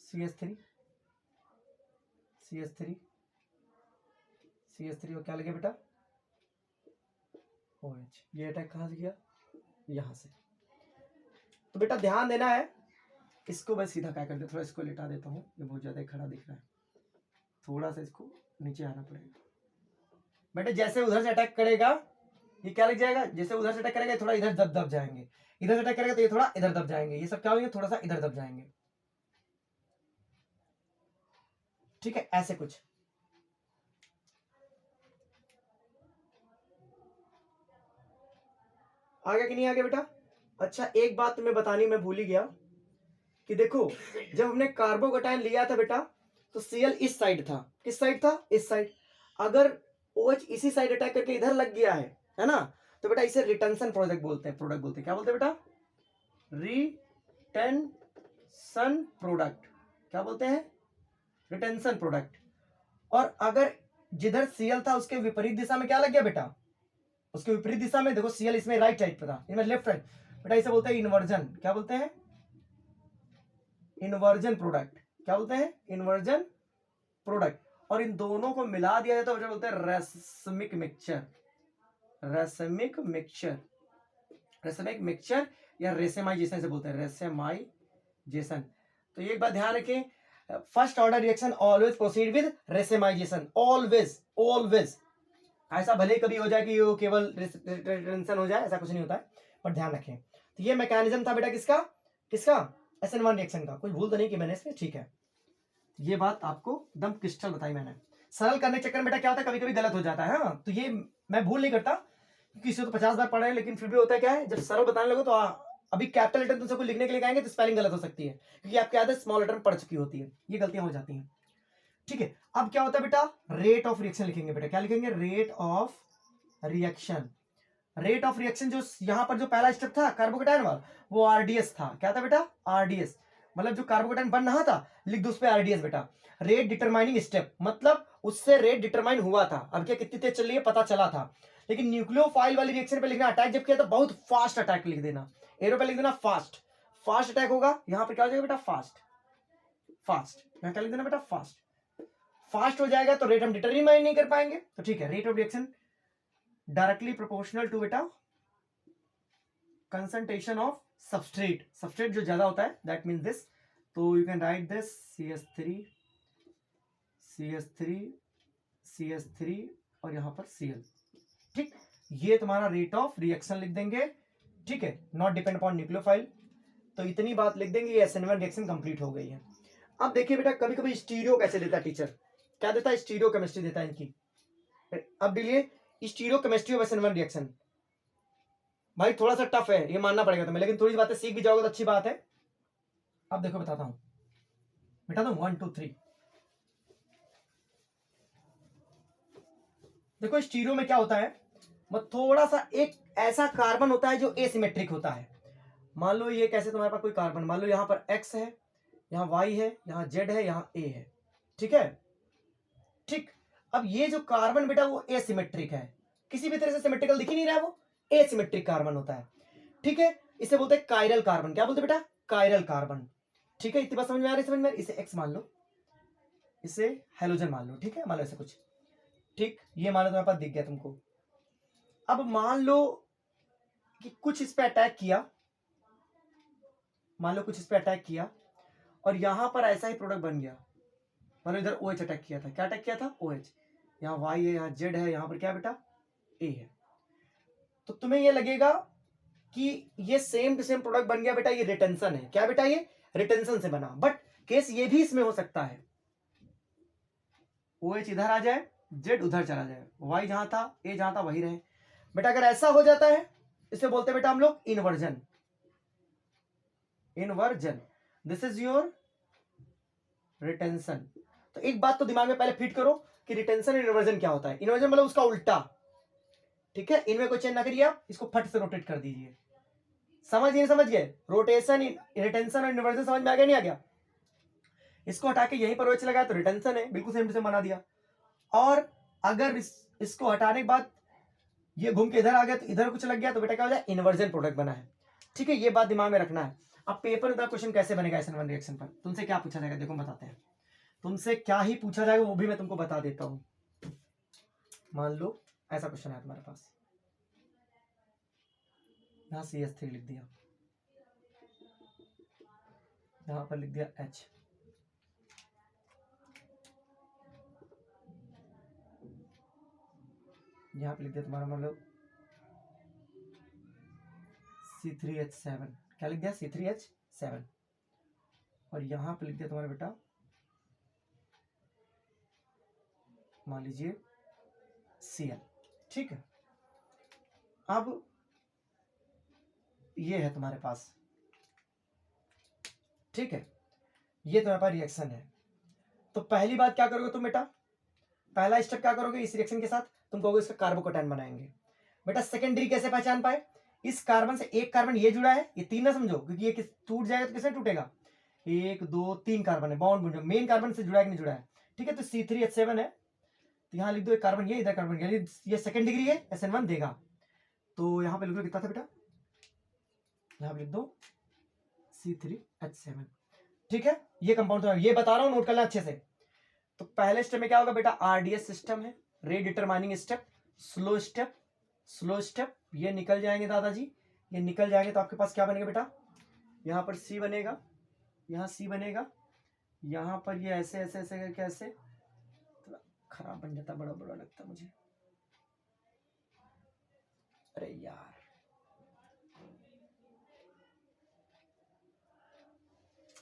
A: CH3 CH3 CH3, और क्या लगे बेटा OH। ये अटैक कहां से किया, यहां से। तो बेटा ध्यान देना है, इसको मैं सीधा क्या करते, थोड़ा इसको लिटा देता हूं, ये बहुत ज्यादा खड़ा दिख रहा है, थोड़ा सा इसको नीचे आना पड़ेगा। बेटा जैसे उधर से अटैक करेगा ये क्या लग जाएगा, जैसे उधर से अटैक करेगा थोड़ा इधर दब दब जाएंगे, इधर से अटैक करेगा तो ये थोड़ा इधर दब जाएंगे, ये सब क्या होंगे, थोड़ा सा इधर दब जाएंगे। ठीक है, ऐसे कुछ। आ गया कि नहीं आ गया बेटा। अच्छा, एक बात तुम्हें बतानी मैं भूल ही गया कि देखो, जब हमने कार्बोकैटायन लिया था बेटा तो Cl इस साइड था, किस साइड था, इस साइड। अगर OH इसी साइड अटैक करके इधर लग गया है ना, तो बेटा इसे रिटेंशन प्रोडक्ट बोलते हैं, क्या बोलते हैं बेटा, रिटेंशन प्रोडक्ट, क्या बोलते हैं, रिटेंशन प्रोडक्ट। और अगर जिधर Cl था उसके विपरीत दिशा में क्या लग गया बेटा, उसके विपरीत दिशा में देखो, Cl इसमें राइट साइड पे था, इसमें लेफ्ट साइड, बेटा इसे बोलते हैं इन्वर्जन, क्या बोलते हैं, इन्वर्जन प्रोडक्ट, क्या बोलते हैं, इन्वर्जन प्रोडक्ट। और इन दोनों को मिला दिया जाता है तो बोलते हैं racemic mixture, racemic mixture, racemic mixture या रेसेमाइजेशन से बोलते हैं, रेसेमाइजेशन। तो ये एक बात ध्यान रखें, first order reaction always proceed with racemization, always always. ऐसा भले कभी हो जाए कि वो केवल रिटेंशन हो जाए, ऐसा कुछ नहीं होता है, पर ध्यान रखें। तो ये मैकेनिज्म था बेटा किसका, किसका, SN1 रिएक्शन का। कोई भूल तो नहीं कि मैंने इसमें, ठीक है, ये बात आपको एकदम क्रिस्टल बताई मैंने। सरल करने के चक्कर में बेटा क्या होता है, कभी कभी गलत हो जाता है, हाँ, तो ये मैं भूल नहीं करता क्योंकि इसे तो 50 बार पढ़े हैं, लेकिन फिर भी होता है क्या है, जब सरल बताने लगो तो अभी कैपिटल लेटर तुमसे कोई लिखने के लिए कहेंगे तो स्पेलिंग गलत हो सकती है, क्योंकि आपकी आदत स्मॉल लेटर पढ़ चुकी होती है, ये गलतियां हो जाती हैं, ठीक है। अब क्या होता है बेटा, रेट ऑफ रिएक्शन लिखेंगे बेटा, क्या लिखेंगे, rate of reaction. Rate of reaction जो यहाँ पर जो पहला स्टेप था कार्बोकेटायन वाला, वो RDS था, क्या था बेटा, RDS, मतलब जो कार्बोकेटायन बन रहा था, लिख दो उस पे RDS बेटा, रेट डिटरमाइनिंग स्टेप, मतलब उससे रेट डिटरमाइन हुआ था, अब क्या कितनी तेज चल रही है पता चला था। लेकिन न्यूक्लियोफाइल वाली रिएक्शन पे लिखना अटैक जब किया तो बहुत फास्ट अटैक लिख देना, एरो पे लिख देना फास्ट, फास्ट अटैक होगा, यहाँ पे क्या हो जाएगा बेटा, फास्ट, फास्ट, यहाँ क्या लिख देना बेटा, फास्ट, फास्ट हो जाएगा तो रेट हम डिटरमाइन नहीं कर पाएंगे, तो ठीक है, rate of reaction directly proportional to बेटा कंसंट्रेशन ऑफ सबस्ट्रेट, सबस्ट्रेट जो ज्यादा होता है दैट मींस दिस, तो you can write this CH3 CH3 CH3 और यहां पर Cl, ठीक, ये तुम्हारा रेट ऑफ रिएक्शन लिख देंगे, ठीक है, नॉट डिपेंड अपॉन न्यूक्लियोफाइल, तो इतनी बात लिख देंगे, ये SN1 रिएक्शन कंप्लीट हो गई है। अब देखिए बेटा कभी कभी स्टीरियो कैसे देता है टीचर, क्या देता है, स्टीरियो केमिस्ट्री देता है इनकी। अब देखिए stereo chemistry of SN1 reaction, भाई थोड़ा सा टफ है ये मानना पड़ेगा तुम्हें, लेकिन थोड़ी बातें सीख भी जाओगे तो अच्छी बात है। अब देखो बताता हूं बेटा, तो 1 2 3 देखो स्टीरियो में क्या होता है, थोड़ा सा एक ऐसा कार्बन होता है जो एसिमेट्रिक होता है। मान लो ये कैसे, तुम्हारे पास कोई कार्बन, मान लो यहां पर X है, यहां Y है, यहां Z है, यहां A है, ठीक है, ठीक। अब ये जो कार्बन बेटा वो एसिमेट्रिक है, किसी भी तरह से सिमेट्रिकल दिख ही नहीं रहा है, वो एसिमेट्रिक कार्बन होता है, ठीक है, इसे बोलते हैं कायरल कार्बन, क्या बोलते हैं बेटा, कायरल कार्बन, ठीक है, इतनी बात समझ में आ रही है, समझ में आ रही है? इसे X मान लो, इसे हेलोजन मान लो, ठीक है, मान लो ऐसे कुछ, ठीक, ये मान लो तुम्हारे पास दिख गया तुमको। अब मान लो कि कुछ इस पे अटैक किया, मान लो कुछ इस पे अटैक किया और यहां पर ऐसा ही प्रोडक्ट बन गया, मान लो इधर OH अटैक किया था, क्या अटैक किया था, OH, यहाँ Y है, यहाँ Z है, यहाँ पर क्या बेटा, A है, तो तुम्हें ये लगेगा कि ये सेम टू सेम प्रोडक्ट बन गया बेटा, ये रिटेंशन है, क्या बेटा, ये रिटेंशन से बना, बट केस ये भी इसमें हो सकता है, OH इधर आ जाए, Z उधर चला जाए, Y जहां था, A जहां था वही रहे बेटा। अगर ऐसा हो जाता है इसे बोलते हैं बेटा हम लोग inversion, inversion, this is your retention. तो एक बात तो दिमाग में पहले फिट करो कि रिटेंशन और इन्वर्जन क्या होता है, इन्वर्जन मतलब उसका उल्टा, ठीक है, इनमें कोई चेंज ना करिए आप, इसको फट से रोटेट कर दीजिए, समझ नहीं समझ गए, रोटेशन, रिटेंशन और इन्वर्जन समझ में आ गया नहीं आ गया, इसको हटा के यहीं पर OH लगाया तो रिटेंशन है, बिल्कुल सेम टू सेम बना दिया। और अगर इसको हटाने के बाद ये घूम के इधर आ गया तो इधर कुछ लग गया तो बेटा क्या हो जाए, इन्वर्जन प्रोडक्ट बना है, ठीक है, ये बात दिमाग में रखना है। अब पेपर में क्वेश्चन कैसे बनेगा SN1 रिएक्शन पर, तुमसे क्या पूछा जाएगा, देखो बताते हैं, तुमसे क्या ही पूछा जाएगा वो भी मैं तुमको बता देता हूं। मान लो ऐसा क्वेश्चन है तुम्हारे पास, यहां CH3 लिख दिया, यहां पर लिख दिया H, यहां पर लिख दिया तुम्हारा मतलब C3H7, क्या लिख दिया, C3H7, और यहां पर लिख दिया तुम्हारा बेटा मान लीजिए Cl, ठीक है। अब ये है तुम्हारे पास, ठीक है, ये तुम्हारे पास रिएक्शन है, तो पहली बात क्या करोगे तुम बेटा, पहला स्टेप क्या करोगे इस रिएक्शन के साथ, तुम कहोगे इसका कार्बोकैटायन बनाएंगे। बेटा सेकेंडरी कैसे पहचान पाए, इस कार्बन से एक कार्बन ये जुड़ा है, ये तीन ना समझो, क्योंकि ये टूट जाएगा तो कैसे टूटेगा, 1 2 3 कार्बन है, बॉन्ड बन, मेन कार्बन से जुड़ा है कि नहीं जुड़ा है, ठीक है। तो C3H7 है, तो यहाँ लिख दो एक कार्बन ये, इधर कार्बन ये सेकंड डिग्री है, SN1 देगा। तो यहाँ पे लिख दो कितना था बेटा, यहाँ पे लिख दो C3H7, ठीक है। ये कंपाउंड तो ये बता रहा हूँ, नोट कर लेना अच्छे से। तो पहले स्टेप में क्या होगा बेटा, RDS सिस्टम है, rate determining step, slow step, slow step, ये निकल जाएंगे दादाजी, ये निकल जाएंगे तो आपके पास क्या बनेगा बेटा, यहाँ पर C बनेगा, यहाँ C बनेगा, यहाँ पर ये ऐसे ऐसे ऐसे करके ऐसे, थोड़ा खराब बन जाता, बड़ा बड़ा लगता मुझे, अरे यार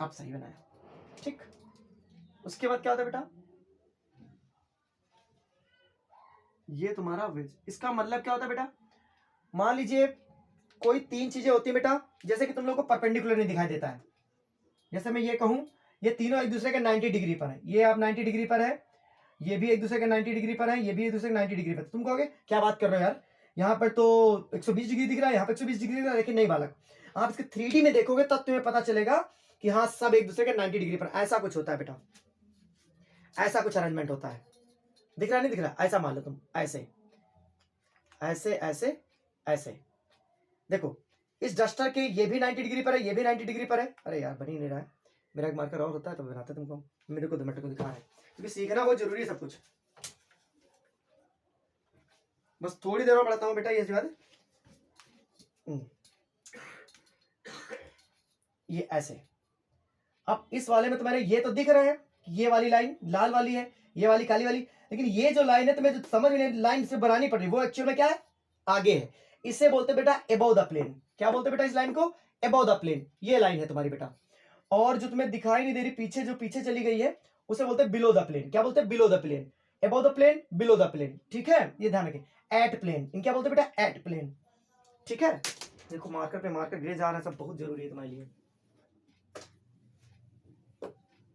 A: आप सही बनाया, ठीक। उसके बाद क्या होता है बेटा, ये तुम्हारा वेज, इसका मतलब क्या होता है बेटा, मान लीजिए कोई तीन चीजें होती है बेटा, जैसे कि तुम लोग को परपेंडिकुलर नहीं दिखाई देता है, जैसे मैं ये कहूं ये तीनों एक दूसरे के 90 डिग्री पर है, ये आप 90 डिग्री पर है, ये भी एक दूसरे के 90 डिग्री पर है, ये भी एक दूसरे के 90 डिग्री पर, तुम कहोगे क्या बात कर रहे हो यार, यहाँ पर तो 120 डिग्री दिख रहा है, यहाँ पर 120 डिग्री दिख रहा है, लेकिन नहीं बालक, आप इसके 3D में देखोगे तब तुम्हें पता चलेगा कि हाँ सब एक दूसरे के 90 डिग्री पर, ऐसा कुछ होता है बेटा, ऐसा कुछ अरेंजमेंट होता है, दिख रहा नहीं दिख रहा, ऐसा मान लो तुम, ऐसे ऐसे ऐसे ऐसे, देखो इस डस्टर के ये भी 90 डिग्री पर है, ये भी 90 डिग्री पर है, अरे यार बन ही नहीं रहा है, मेरा एक मार्कर और होता है तो बनाते तुमको, मेरे को को दिखा है, क्योंकि सीखना बहुत जरूरी है सब कुछ। बस थोड़ी देर में पढ़ाता हूँ बेटा ये बात, ये ऐसे, अब इस वाले में तुम्हारे ये तो दिख रहे हैं, ये वाली लाइन लाल वाली है, ये वाली काली वाली, लेकिन ये जो लाइन है तुम्हें जो समझ में लाइन से बनानी पड़ रही है वो एक्चुअल में क्या है, आगे है, इसे बोलते बेटा अबव द प्लेन, क्या बोलते बेटा इस लाइन को, अबव द प्लेन, ये लाइन है तुम्हारी बेटा, और जो तुम्हें दिखाई नहीं दे रही पीछे, जो पीछे चली गई है उसे बोलते हैं बिलो द प्लेन, क्या बोलते हैं below the plane, above the plane below the plane, ठीक है, ये ध्यान रखें, एट प्लेन, इन क्या बोलते हैं बेटा एट प्लेन, ठीक है। देखो मार्कर पे मार्कर गिरे जा रहा है, सब बहुत जरूरी है तुम्हारे लिए,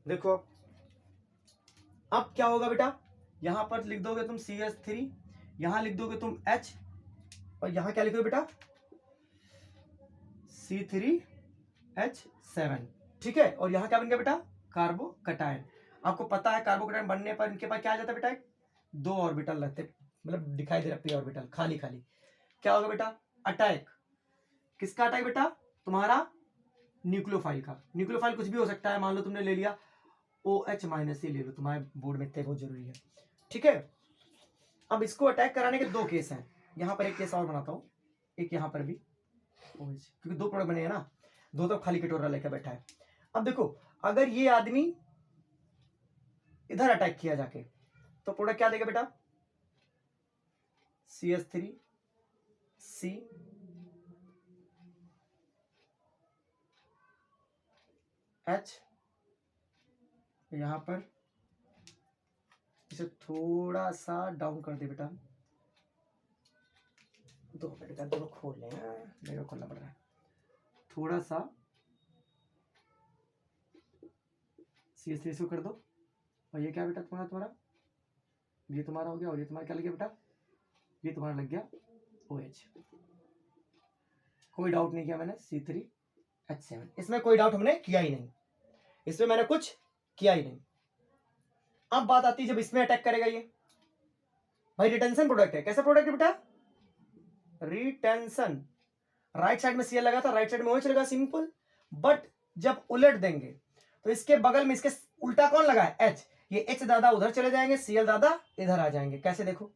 A: देखो अब क्या होगा बेटा, यहां पर लिख दोगे तुम CH3, यहां लिख दोगे तुम H, और यहां क्या लिखोगे बेटा C3H7, ठीक है, और यहां क्या बन गया बेटा कार्बोकैटायन। आपको पता है कार्बोकैटायन बनने पर इनके पास क्या आ जाता है बेटा, दो ऑर्बिटल रहते, मतलब दिखाई दे रहा पी ऑर्बिटल खाली खाली, क्या होगा बेटा अटैक, किसका अटैक बेटा, तुम्हारा न्यूक्लियोफाइल का, न्यूक्लियोफाइल कुछ भी हो सकता है, मान लो तुमने ले लिया OH- ही ले लो, तुम्हारे बोर्ड में इतने बहुत जरूरी है, ठीक है। अब इसको अटैक कराने के दो केस हैं, यहां पर एक केस और बनाता हूं, एक यहां पर भी OH, क्योंकि दो प्रोडक्ट बने हैं ना, दो तो खाली कटोरा लेकर बैठा है। अब देखो अगर ये आदमी इधर अटैक किया जाके तो प्रोडक्ट क्या देगा बेटा, CH3 C H, यहां पर इसे थोड़ा सा डाउन कर दे बेटा, दो मिनट का दोनों खोल लें, मेरे को खोलना पड़ रहा है थोड़ा सा, CH3 को कर दो, और ये क्या बेटा तुम्हारा ये तुम्हारा हो गया, और ये तुम्हारा क्या लग गया बेटा, ये तुम्हारा लग गया OH, कोई डाउट नहीं किया मैंने, C3H7, इसमें कोई डाउट हमने किया ही नहीं, इसमें मैंने कुछ किया ही नहीं। अब बात आती है जब इसमें अटैक करेगा ये, भाई रिटेंशन प्रोडक्ट है, कैसा प्रोडक्ट है बेटा रिटेंशन, राइट साइड में Cl लगा था, राइट साइड में OH लगा, सिंपल, बट जब उलट देंगे तो इसके बगल में इसके उल्टा कौन लगा है H, ये H दादा उधर चले जाएंगे, Cl दादा इधर आ जाएंगे, कैसे देखो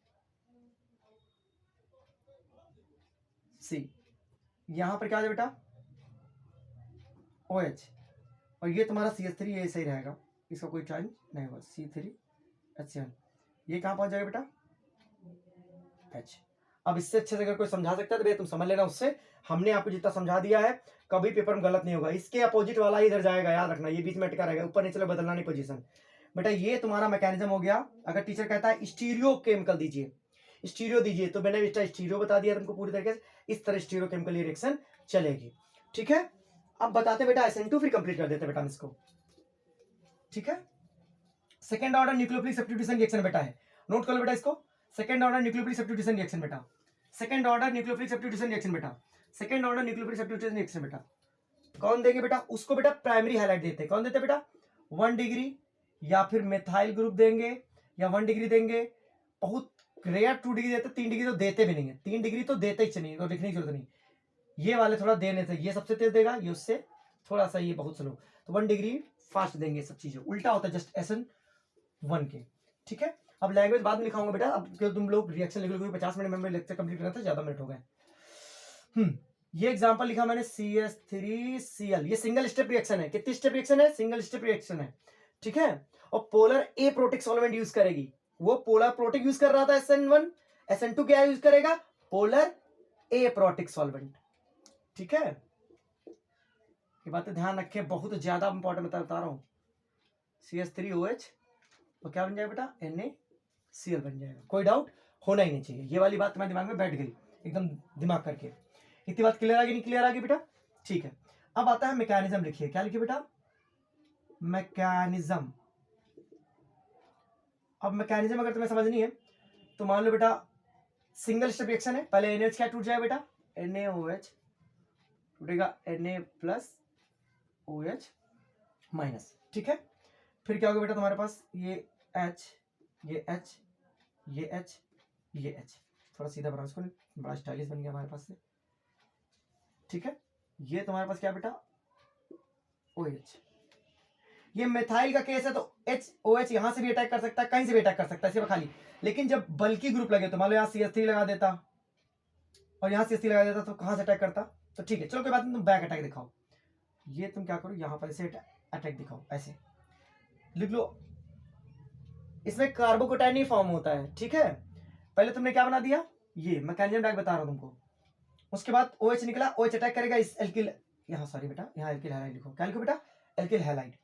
A: C, यहां पर क्या है बेटा OH, और ये तुम्हारा CH3, ये सही रहेगा, इसका कोई चेंज नहीं होगा, C3H7, ये कहां पहुंच जाएगा बेटा H। अब इससे अच्छे से अगर कोई समझा सकता है तो भैया तुम समझ लेना, उससे हमने आपको जितना समझा दिया है कभी पेपर में गलत नहीं होगा, इसके अपोजिट वाला ही इधर जाएगा, याद रखना, ये बीच में अटका रहेगा, ऊपर नीचे बदलना नहीं पोजीशन बेटा, ये तुम्हारा मैकेनिज्म हो गया। अगर टीचर कहता है स्टीरियो केमिकल दीजिए, स्टीरियो दीजिए, तो मैंने बेटा स्टीरियो बता दिया तुमको पूरी तरीके से, इस तरह स्टीरियो केमिकल रिएक्शन चलेगी, ठीक है। अब बताते बेटा SN2, फिर कंप्लीट कर देते बेटा इसको, ठीक है। Second order nucleophilic substitution reaction बेटा है, नोट कर लो बेटा इसको, second order nucleophilic substitution reaction बेटा, second order nucleophilic substitution reaction बेटा, second order nucleophilic substitution reaction बेटा। कौन देंगे बेटा, उसको बेटा प्राइमरी हाईलाइट देते हैं। कौन देते हैं बेटा, 1 डिग्री या फिर मेथाइल ग्रुप देंगे या 1 डिग्री देंगे, बहुत रेयर 2 डिग्री देते, 3 डिग्री तो देते भी नहीं है, 3 डिग्री तो देते ही नहीं, तो लिखने की जरूरत नहीं। ये वाले थोड़ा देने से, ये सबसे तेज देगा, ये उससे थोड़ा सा ये बहुत स्लो, तो 1 डिग्री फास्ट देंगे। सब चीजें उल्टा होता है जस्ट SN1 के, ठीक है। अब लैंग्वेज बाद में लिखाऊंगा बेटा, अब क्यों तुम लोग रिएक्शन लिख लो, 50 मिनट में लेक्चर कंप्लीट करना था, ज्यादा मिनट हो गए। ये एग्जांपल लिखा मैंने CH3Cl, ये सिंगल स्टेप रिएक्शन है। कितनी स्टेप रिएक्शन है, सिंगल स्टेप रिएक्शन है, ठीक है। और पोलर ए प्रोटिक सॉल्वेंट यूज करेगी, वो पोलर प्रोटिक यूज कर रहा था SN1, SN2 क्या यूज करेगा, पोलर ए प्रोटिक सॉल्वेंट, ठीक है। ये बातें ध्यान रखे, बहुत ज्यादा इंपॉर्टेंट बता रहा हूं। CH3OH तो क्या बन जाएगा बेटा, NaCl बन जाएगा, कोई डाउट होना ही नहीं चाहिए। ये वाली बात तुम्हारे दिमाग में बैठ गई एकदम, दिमाग करके। इतनी बात क्लियर आ गई, नहीं क्लियर आ गई बेटा, ठीक है। अब आता है मैकेनिज्म, लिखिए क्या लिखिए बेटा, मैकेनिज्म। अब मैकेनिज्म अगर तुम्हें समझनी है तो मान लो बेटा सिंगल स्टेप रिएक्शन है, पहले NaOH क्या टूट जाए बेटा, NaOH टूटेगा Na+OH माइनस, ठीक है। फिर क्या होगा बेटा तुम्हारे पास, ये H, ये H, ये H, ये H, थोड़ा सीधा बनाओ इसको, बड़ा स्टाइलिश बन गया हमारे पास से, ठीक है। ये तुम्हारे पास क्या बेटा, OH। ये मेथाइल का केस है तो OH यहां से भी अटैक कर सकता है, कहीं से भी अटैक कर सकता है सिर्फ खाली, लेकिन जब बल्कि ग्रुप लगे तो मान लो यहाँ CH3 लगा देता और यहाँ CH3 लगा देता तो कहां से अटैक करता, तो ठीक है। चलो कोई बात नहीं, तुम बैक अटैक दिखाओ। ये तुम क्या करो, यहां पर ऐसे अटैक दिखाओ, ऐसे लिख लो। इसमें कार्बोकेटाइन ही फॉर्म होता है, ठीक है। पहले तुमने क्या बना दिया, ये मैकेनिज्म डायरेक्ट बता रहा हूं तुमको। उसके बाद OH निकला, OH अटैक करेगा इस एल्किल, यहाँ सॉरी बेटा, यहाँ एल्किल हैलाइड लिखो, क्या लिखो बेटा, एल्किल हैलाइड।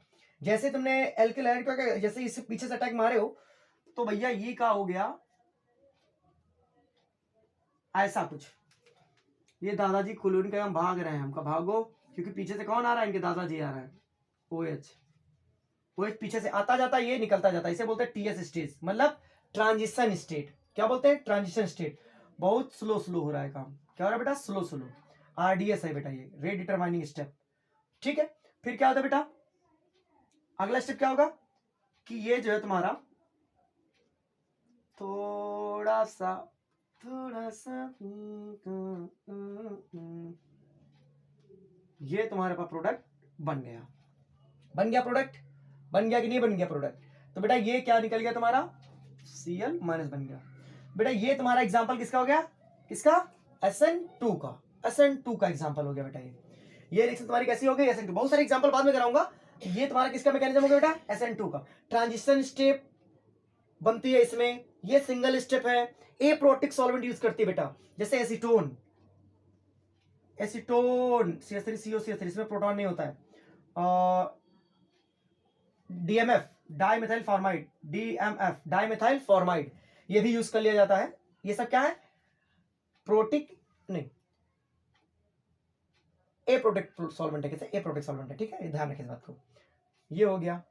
A: जैसे तुमने एल्किल हैलाइड को जैसे इससे पीछे से अटैक मारे हो तो भैया ये क्या हो गया, ऐसा कुछ, ये दादाजी कुलून के हम भाग रहे हैं, हमका भागो, क्योंकि पीछे से कौन आ रहा है, इनके दादाजी आ रहा है, OH पीछे से आता जाता, ये निकलता जाता, इसे बोलते हैं TS स्टेज, मतलब ट्रांजिशन स्टेट। क्या बोलते हैं, ट्रांजिशन स्टेट। बहुत स्लो हो रहा है काम, क्या हो रहा है बेटा, स्लो RDS है बेटा, ये रेट डिटरमाइनिंग स्टेप, ठीक है। फिर क्या होता है बेटा, अगला स्टेप क्या होगा कि ये जो है तुम्हारा थोड़ा सा ये तुम्हारे पास प्रोडक्ट बन गया प्रोडक्ट, बन गया कि नहीं बन गया प्रोडक्ट, तो बेटा ये क्या निकल गया तुम्हारा, Cl- बन गया बेटा। ये तुम्हारा एग्जांपल किसका हो गया, किसका, SN2 का एग्जांपल हो गया बेटा। ये रिएक्शन तुम्हारी कैसी हो गई, SN2। बहुत सारे एग्जांपल बाद में कराऊंगा। ये तुम्हारा किसका मैकेनिज्म हो गया बेटा, SN2 का। ट्रांजिशन स्टेप बनती है इसमें, ये सिंगल स्टेप है, ए प्रोटिक सॉल्वेंट यूज करती है बेटा, जैसे एसीटोन CH3CO, इसमें प्रोटॉन नहीं होता है। DMF डाइमेथाइल फॉर्माइड, ये भी यूज कर लिया जाता है। ये सब क्या है, प्रोटिक नहीं, ए प्रोटिक सॉल्वेंट है, कैसे ए प्रोटिक सॉल्वेंट है, ठीक है, ध्यान रखें इस बात को। ये हो गया,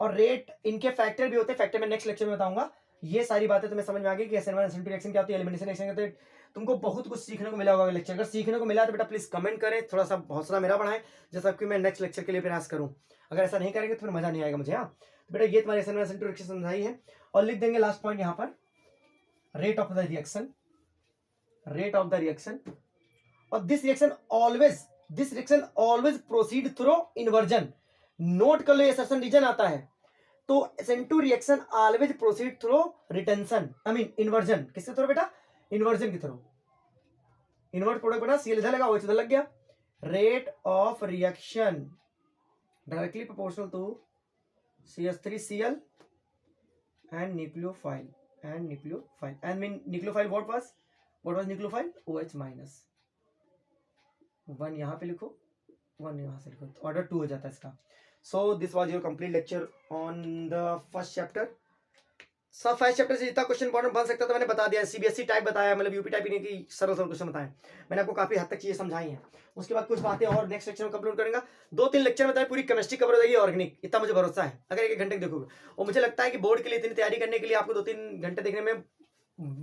A: और रेट इनके फैक्टर भी होते हैं, फैक्टर में नेक्स्ट लेक्चर में बताऊंगा। ये सारी बातें तुम्हें समझ में आ गई कि SN1 SN2 रिएक्शन क्या होती है, एलिमिनेशन रिएक्शन क्या होती है। तुमको बहुत कुछ सीखने को मिला होगा लेक्चर, अगर सीखने को मिला तो बेटा प्लीज कमेंट करें, थोड़ा सा हौसला मेरा बढ़ाएं, जैसा कि मैं नेक्स्ट लेक्चर के लिए प्रयास करूं। अगर ऐसा नहीं करेंगे तो फिर मजा नहीं आएगा मुझे। हाँ तो बेटा ये तुम्हारे SN1 SN2 रिएक्शन समझाई है, और लिख देंगे लास्ट पॉइंट यहाँ पर, रेट ऑफ द रिएक्शन, और this reaction always proceed through inversion. Note कर लो, ये सर्सन रीजन आता है तो SN2 reaction always proceed through retention, I mean inversion. किसके थ्रू बेटा, इन्वर्जन के थ्रू। इन्वर्ट प्रोडक्ट बना, Cl इधर लगा, OH इधर लग गया, rate of reaction directly proportional to CH3Cl and nucleophile and mean nucleophile what was nucleophile, OH minus 1 यहाँ पे लिखो, 1 यहाँ से लिखो, तो ऑर्डर 2 हो जाता है इसका। So this was your complete lecture on the first chapter. सब 5 चैप्टर से जितना क्वेश्चन इंपॉर्टेंट बन सकता था मैंने बता दिया। सीबीएसई टाइप बताया, मतलब यूपी टाइप ही नहीं कि सरल सरल क्वेश्चन बताए। मैंने आपको काफी हद तक चीजें समझाई हैं। उसके बाद कुछ बातें और नेक्स्ट लेक्चर में कंप्लीट करेंगे। 2-3 लेक्चर में पूरी केमिस्ट्री कवर हो जाएगी, ऑर्गेनिक, इतना मुझे भरोसा है अगर 1 घंटे देखोगे। और मुझे लगता है कि बोर्ड के लिए इतनी तैयारी करने के लिए आपको 2-3 घंटे देखने में